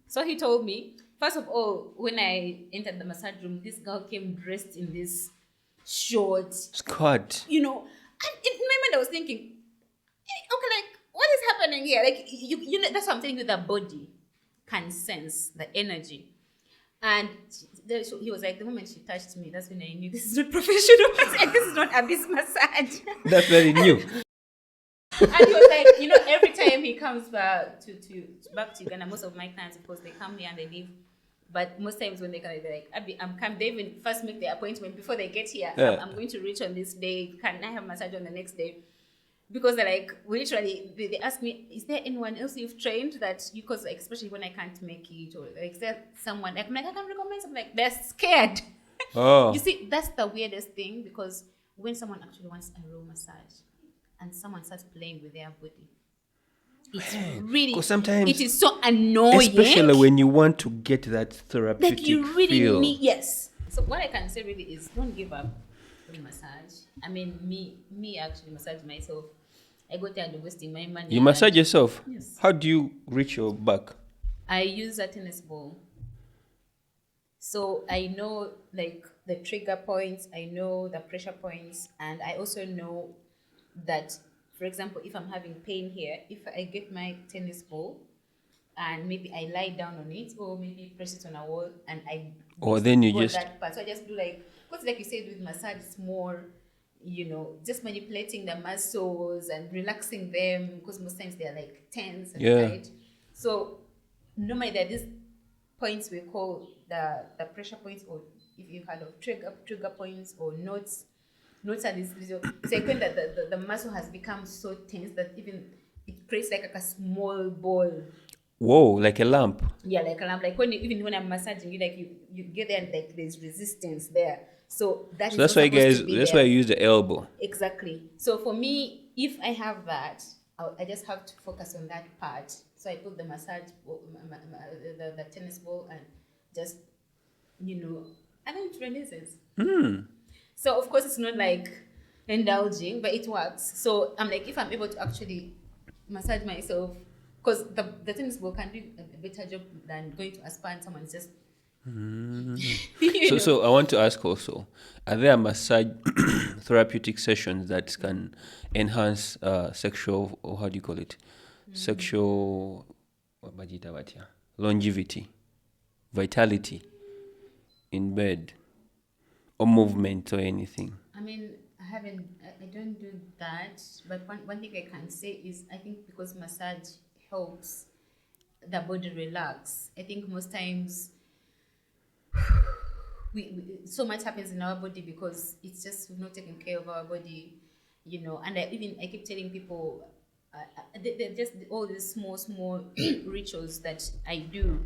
So he told me, first of all, when I entered the massage room, this girl came dressed in this short, Scott. you know, and in my mind I was thinking, okay, like, what is happening here? Like, you know, that's what I'm telling you, the body can sense the energy. And he was like, the moment she touched me, that's when I knew this is not professional. Like, this is not Abyss massage. That's very new. And he was like, you know, every time he comes back to Uganda, most of my clients, of course, they come here and they leave. But most times when they come, they're like, Abby, I'm coming. They even first make the appointment before they get here. Yeah. I'm going to reach on this day. Can I have massage on the next day? Because they're like, literally, they ask me, is there anyone else you've trained that you, because like, especially when I can't make it, or like, is there someone, like, I'm like, I can recommend something, like, they're scared. Oh. You see, that's the weirdest thing, because when someone actually wants a real massage and someone starts playing with their body, it's really, 'cause sometimes, it is so annoying. Especially when you want to get that therapeutic Like, you really feel. need, yes. So what I can say really is, don't give up on massage. I mean, me actually massage myself. I go there and wasting my money. You massage yourself? Yes. How do you reach your back? I use a tennis ball. So I know, like, the trigger points, I know the pressure points, and I also know that, for example, if I'm having pain here, if I get my tennis ball and maybe I lie down on it, or maybe press it on a wall and I Then you go just that part. So I just do, like, because like you said with massage, it's more, you know, just manipulating the muscles and relaxing them, because most times they're like tense and tight. So normally there are these points we call the pressure points, or if you've heard of trigger points or knots. Knots are these little, it's like when the muscle has become so tense that even it creates like a small ball. Whoa, like a lamp. Yeah, like a lamp. Like even when I'm massaging you, like you get there and like there's resistance there. So So that's why why I use the elbow. Exactly. So for me, if I have that, I just have to focus on that part. So I put the massage ball, the tennis ball, and just, you know, and then it releases. So of course it's not like indulging, but it works. So I'm like, if I'm able to actually massage myself, because the tennis ball can do a better job than going to a spa and someone's just. So I want to ask also, are there massage therapeutic sessions that can enhance sexual, or how do you call it, sexual longevity, vitality in bed, or movement or anything? I mean, I don't do that, but one thing I can say is, I think because massage helps the body relax. I think most times we so much happens in our body because it's just we've not taken care of our body, And I keep telling people, they're just all these small rituals that I do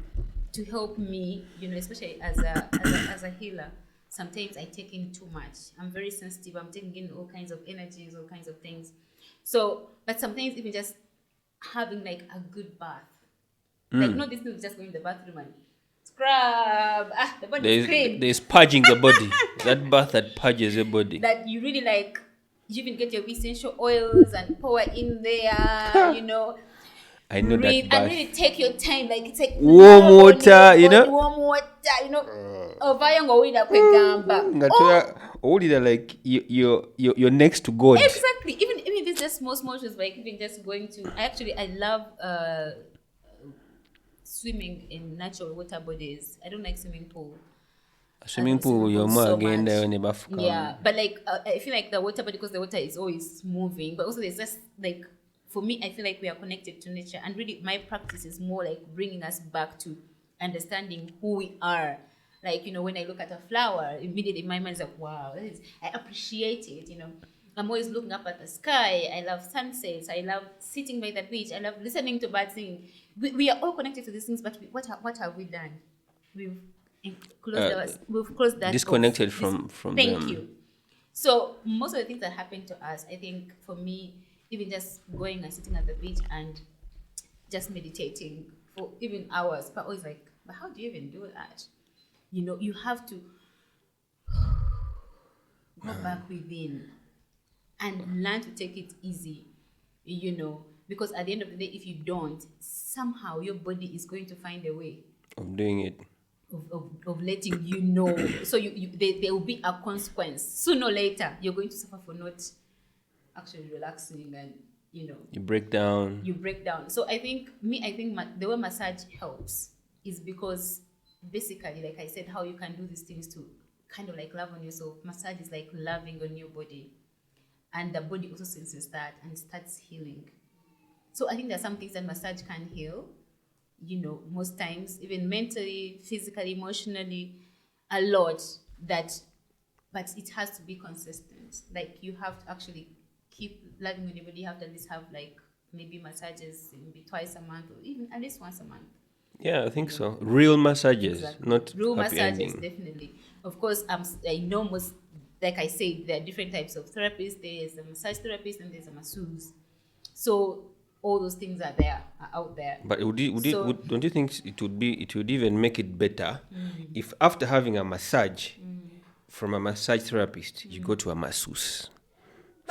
to help me, especially as a healer. Sometimes I take in too much. I'm very sensitive. I'm taking in all kinds of energies, all kinds of things. So, but sometimes even just having like a good bath, like not this thing just going to the bathroom and scrub. The body is clean. There's purging the body. That bath that purges your body. That you really like. You even get your essential oils and pour in there. I know breathe that bath. and really take your time. Like it's like Warm water, warm water. Ovayongo wida kwegamba. Only like you're next to God. Exactly. Even if it's just small things, like even just going to. I love swimming in natural water bodies. I don't like swimming pool. Swimming pool, you're more so again there in the Yeah, but like I feel like the water body, because the water is always moving, but also there's just like, for me, I feel like we are connected to nature, and really my practice is more like bringing us back to understanding who we are. Like, when I look at a flower, immediately my mind is like, wow, I appreciate it. I'm always looking up at the sky. I love sunsets. I love sitting by the beach. I love listening to birds singing. We are all connected to these things, but what have we done? We've closed that disconnected off. from Thank them. you. So most of the things that happen to us, I think for me, even just going and sitting at the beach and just meditating for even hours, but always like, but how do you even do that? You have to go back within and learn to take it easy, because at the end of the day, if you don't, somehow your body is going to find a way Of doing it. Of letting you know. So there will be a consequence. Sooner or later, you're going to suffer for not actually relaxing, and you break down. So I think the way massage helps is because basically, like I said, how you can do these things to kind of like love on yourself. Massage is like loving on your body, and the body also senses that and starts healing. So I think there are some things that massage can heal, most times, even mentally, physically, emotionally, a lot, but it has to be consistent. Like, you have to actually keep loving anybody. You have to at least have like maybe massages maybe twice a month, or even at least once a month. Yeah, I think so. Real massages, not real happy massages, ending. definitely. Of course, I know most, like I said, there are different types of therapists. There's a massage therapist and there's a masseuse. So all those things are out there. But don't you think it would even make it better if after having a massage from a massage therapist, you go to a masseuse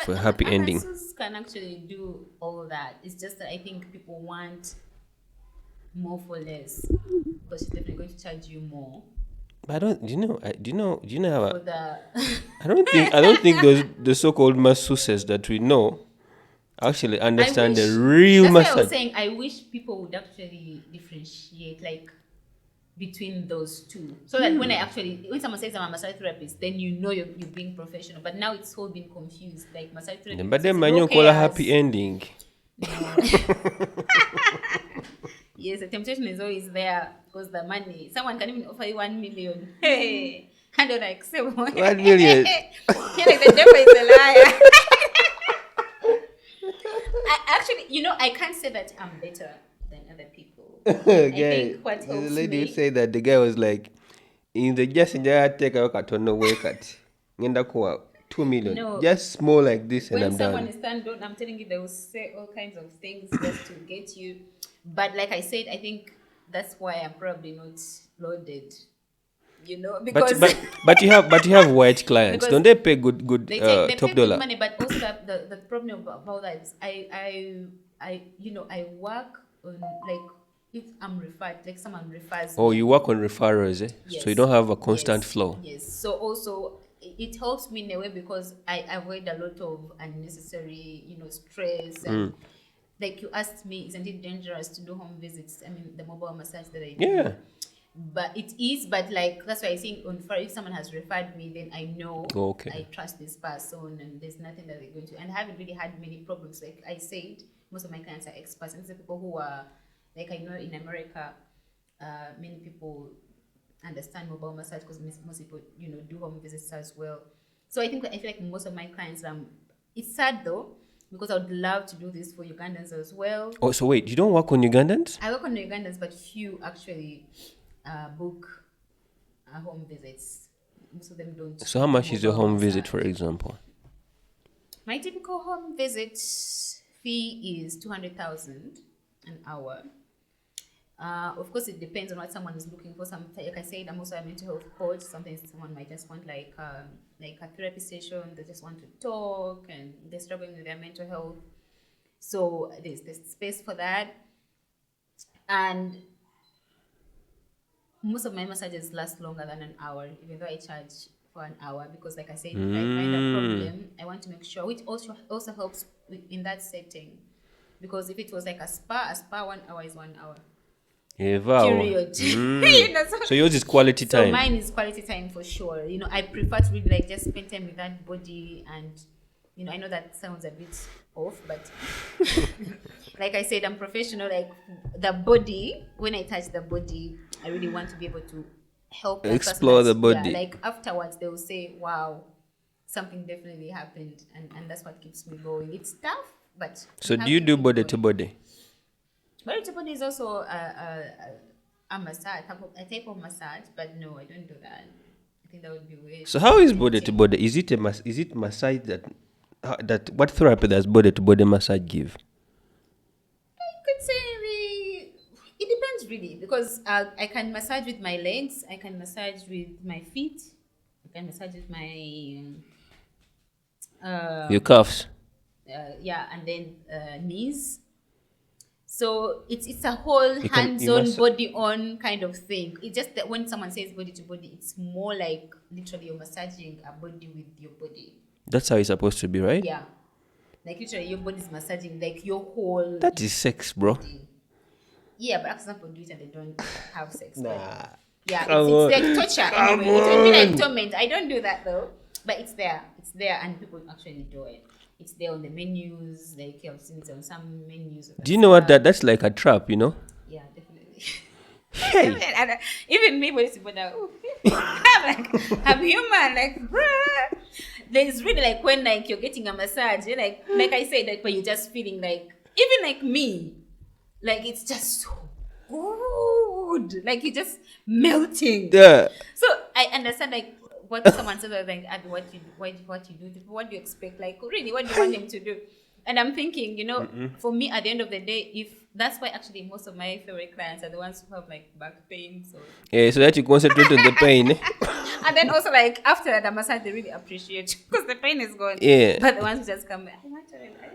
for a happy ending? Masseuse can actually do all that. It's just that I think people want more for less, because she's definitely going to charge you more. But do you know how For the I don't think the so-called masseuses that we know actually understand the real that's massage. That's why I was saying I wish people would actually differentiate like between those two, so that when someone says I'm a massage therapist, then you're being professional. But now it's all been confused, like massage therapist. But then man, you call a happy ending. Yes, the temptation is always there, because the money. Someone can even offer you 1 million. Hey, I don't like 7. 1 million. You're like, the devil is a liar. I can't say that I'm better than other people. I think what helps the lady me. say that the guy was like, in the just in the take a katono wake at ngenda kwa 2 million. No. Just small like this, and When I'm someone done. is turned on, I'm telling you, they will say all kinds of things just to get you. But like I said, I think that's why I'm probably not loaded. Because But you have white clients. Don't they pay good they top pay dollar? good money, but also the problem about that is I work on, like, if I'm referred, like someone refers Oh, me. you work on referrals, eh? Yes. So you don't have a constant flow. Yes. So also it helps me in a way, because I avoid a lot of unnecessary, stress. And like you asked me, isn't it dangerous to do home visits? I mean, the mobile massage that I do. Yeah. But it is, but like, that's why I think if someone has referred me, then I know, Okay. I trust this person, and there's nothing that they're going to. And I haven't really had many problems. Like I said, most of my clients are experts, and these are people who are Like I know in America, many people understand mobile massage because most people, do home visits as well. So I feel like most of my clients, it's sad though, because I would love to do this for Ugandans as well. Oh, so wait, you don't work on Ugandans? I work on Ugandans, but few actually book home visits. Most of them don't. So how much is your mobile home visit, massage. for example? My typical home visit fee is 200,000 an hour. Of course, it depends on what someone is looking for. Like I said, I'm also a mental health coach. Sometimes someone might just want like a therapy session. They just want to talk and they're struggling with their mental health. So there's space for that. And most of my massages last longer than an hour, even though I charge for an hour, because like I said, if I find a problem, I want to make sure, which also helps in that setting. Because if it was like a spa 1 hour is 1 hour. Yeah, wow. Period. So yours is quality time. So mine is quality time for sure. I prefer to really like just spend time with that body, and I know that sounds a bit off, but like I said, I'm professional. Like the body, when I touch the body, I really want to be able to help explore the body. Yeah, like afterwards they will say, wow, something definitely happened, and that's what keeps me going. It's tough, but so do you do body to body? Body to body is also a massage, a type of massage, but no, I don't do that. I think that would be weird. So how is body to body? Is it massage that what therapy does body to body massage give? I could say it depends really, because I can massage with my legs, I can massage with my feet, I can massage with my your cuffs. And then knees. So it's a whole hands-on, body-on kind of thing. It's just that when someone says body to body, it's more like literally you're massaging a body with your body. That's how it's supposed to be, right? Yeah. Like literally your body's massaging like your whole... That is sex, bro. body. Yeah, but some people do it and they don't have sex. Nah. But yeah, it's like torture anyway. It would be like torment. I don't do that though. But it's there. It's there and people actually do it. It's there on the menus, like I've seen it on some menus. Do you know what that's like a trap, Yeah, definitely. Hey. And even me, when I'm human, like, bruh. There's really like when like you're getting a massage, like I said, like when you're just feeling like, even like me, like it's just so good, like you're just melting. Yeah. So I understand like what someone says, like, what you do, what do you expect? Like, really, what do you want them to do? And I'm thinking, for me, at the end of the day, if that's why actually most of my favorite clients are the ones who have like back pain. So yeah, so that you concentrate on the pain. And then also like after the massage, they really appreciate because the pain is gone. Yeah. But the ones who just come, I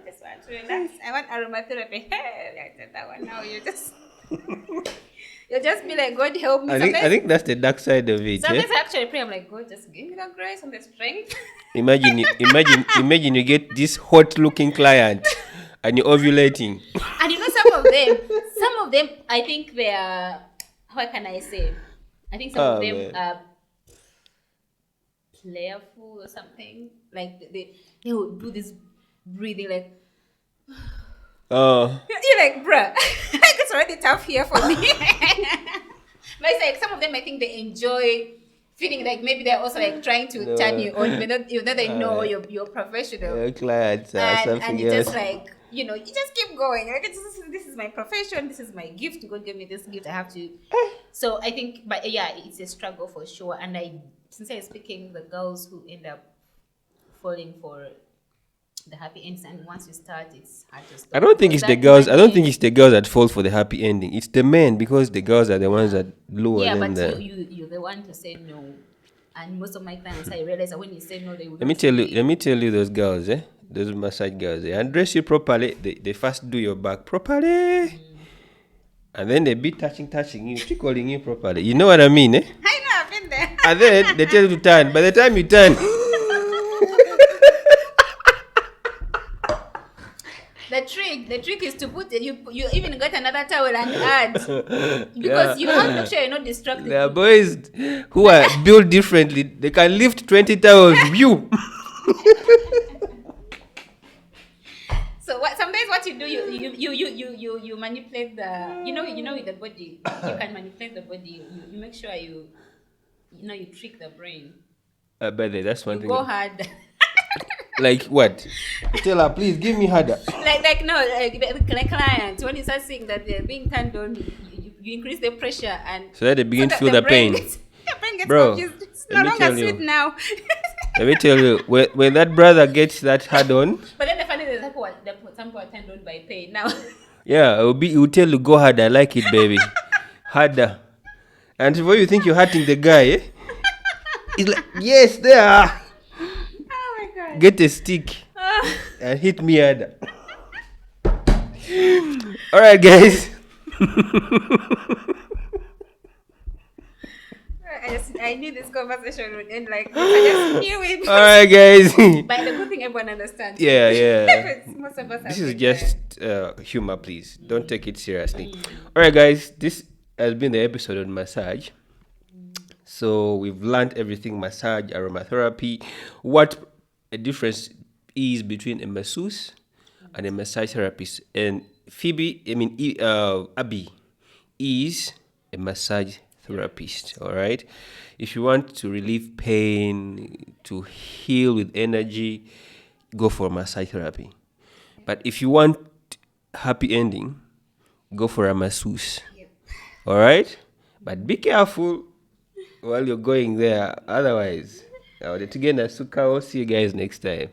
just want to relax. I want aromatherapy. Hey, I did that one. Now you just. You'll just be like, God help me. I think that's the dark side of it. Sometimes I actually pray. I'm like, God, just give me the grace and the strength. Imagine you get this hot-looking client and you're ovulating. And some of them, I think they are. How can I say? I think some of them are playful or something. Like they will do this breathing like. You're like, bruh, it's already tough here for me. But it's like some of them, I think they enjoy feeling like maybe they're also like trying to turn you on, even though they know you're professional. Your clients and you just like, you just keep going. Like, this is my profession. This is my gift. God gave me this gift. I have to. So I think, but yeah, it's a struggle for sure. And since speaking, the girls who end up falling for the happy ends, and once you start, it's hard to stop. I don't think it's the girls. I don't think it's the girls that fall for the happy ending. It's the men, because the girls are the ones that lower than but the. you're the one to say no. And most of my clients, I realize that when you say no, they will. Let me tell you, those girls, those massage girls, they undress you properly. They first do your back properly, and then they be touching you, tickling you properly. You know what I mean, I know, I've been there. And then they tell you to turn. By the time you turn. The trick is to put you even got another towel and add, because you have to make sure you're not distracted. There are boys who are built differently. They can lift 20 towels. You. So sometimes what you do, you manipulate the, with the body. You can manipulate the body. You make sure you trick the brain. But that's one You thing. go hard. Like what? Tell her, please give me harder. The client, when you start seeing that they're being turned on, you increase the pressure, and So that they begin to feel the brain pain. The brain gets Bro, confused. It's let no me longer tell you. sweet now. Let me tell you, when that brother gets that hard on, But then the funny thing is, some people are turned on by pain now. yeah, it will tell you, go hard, I like it, baby. Harder. And when you think you're hurting the guy, it's like, yes, there. Oh my god. Get a stick and hit me harder. All right, guys. I knew this conversation would end like this. I just knew it. All right, guys. But the good thing everyone understands. Yeah. Most of us This have is been just humor, please. Don't take it seriously. All right, guys. This has been the episode on massage. So we've learned everything: massage, aromatherapy, what a difference is between a masseuse and a massage therapist. And Abby is a massage therapist. All right. If you want to relieve pain, to heal with energy, go for massage therapy. But if you want happy ending, go for a masseuse. Yep. All right. But be careful while you're going there. Otherwise, I'll see you guys next time.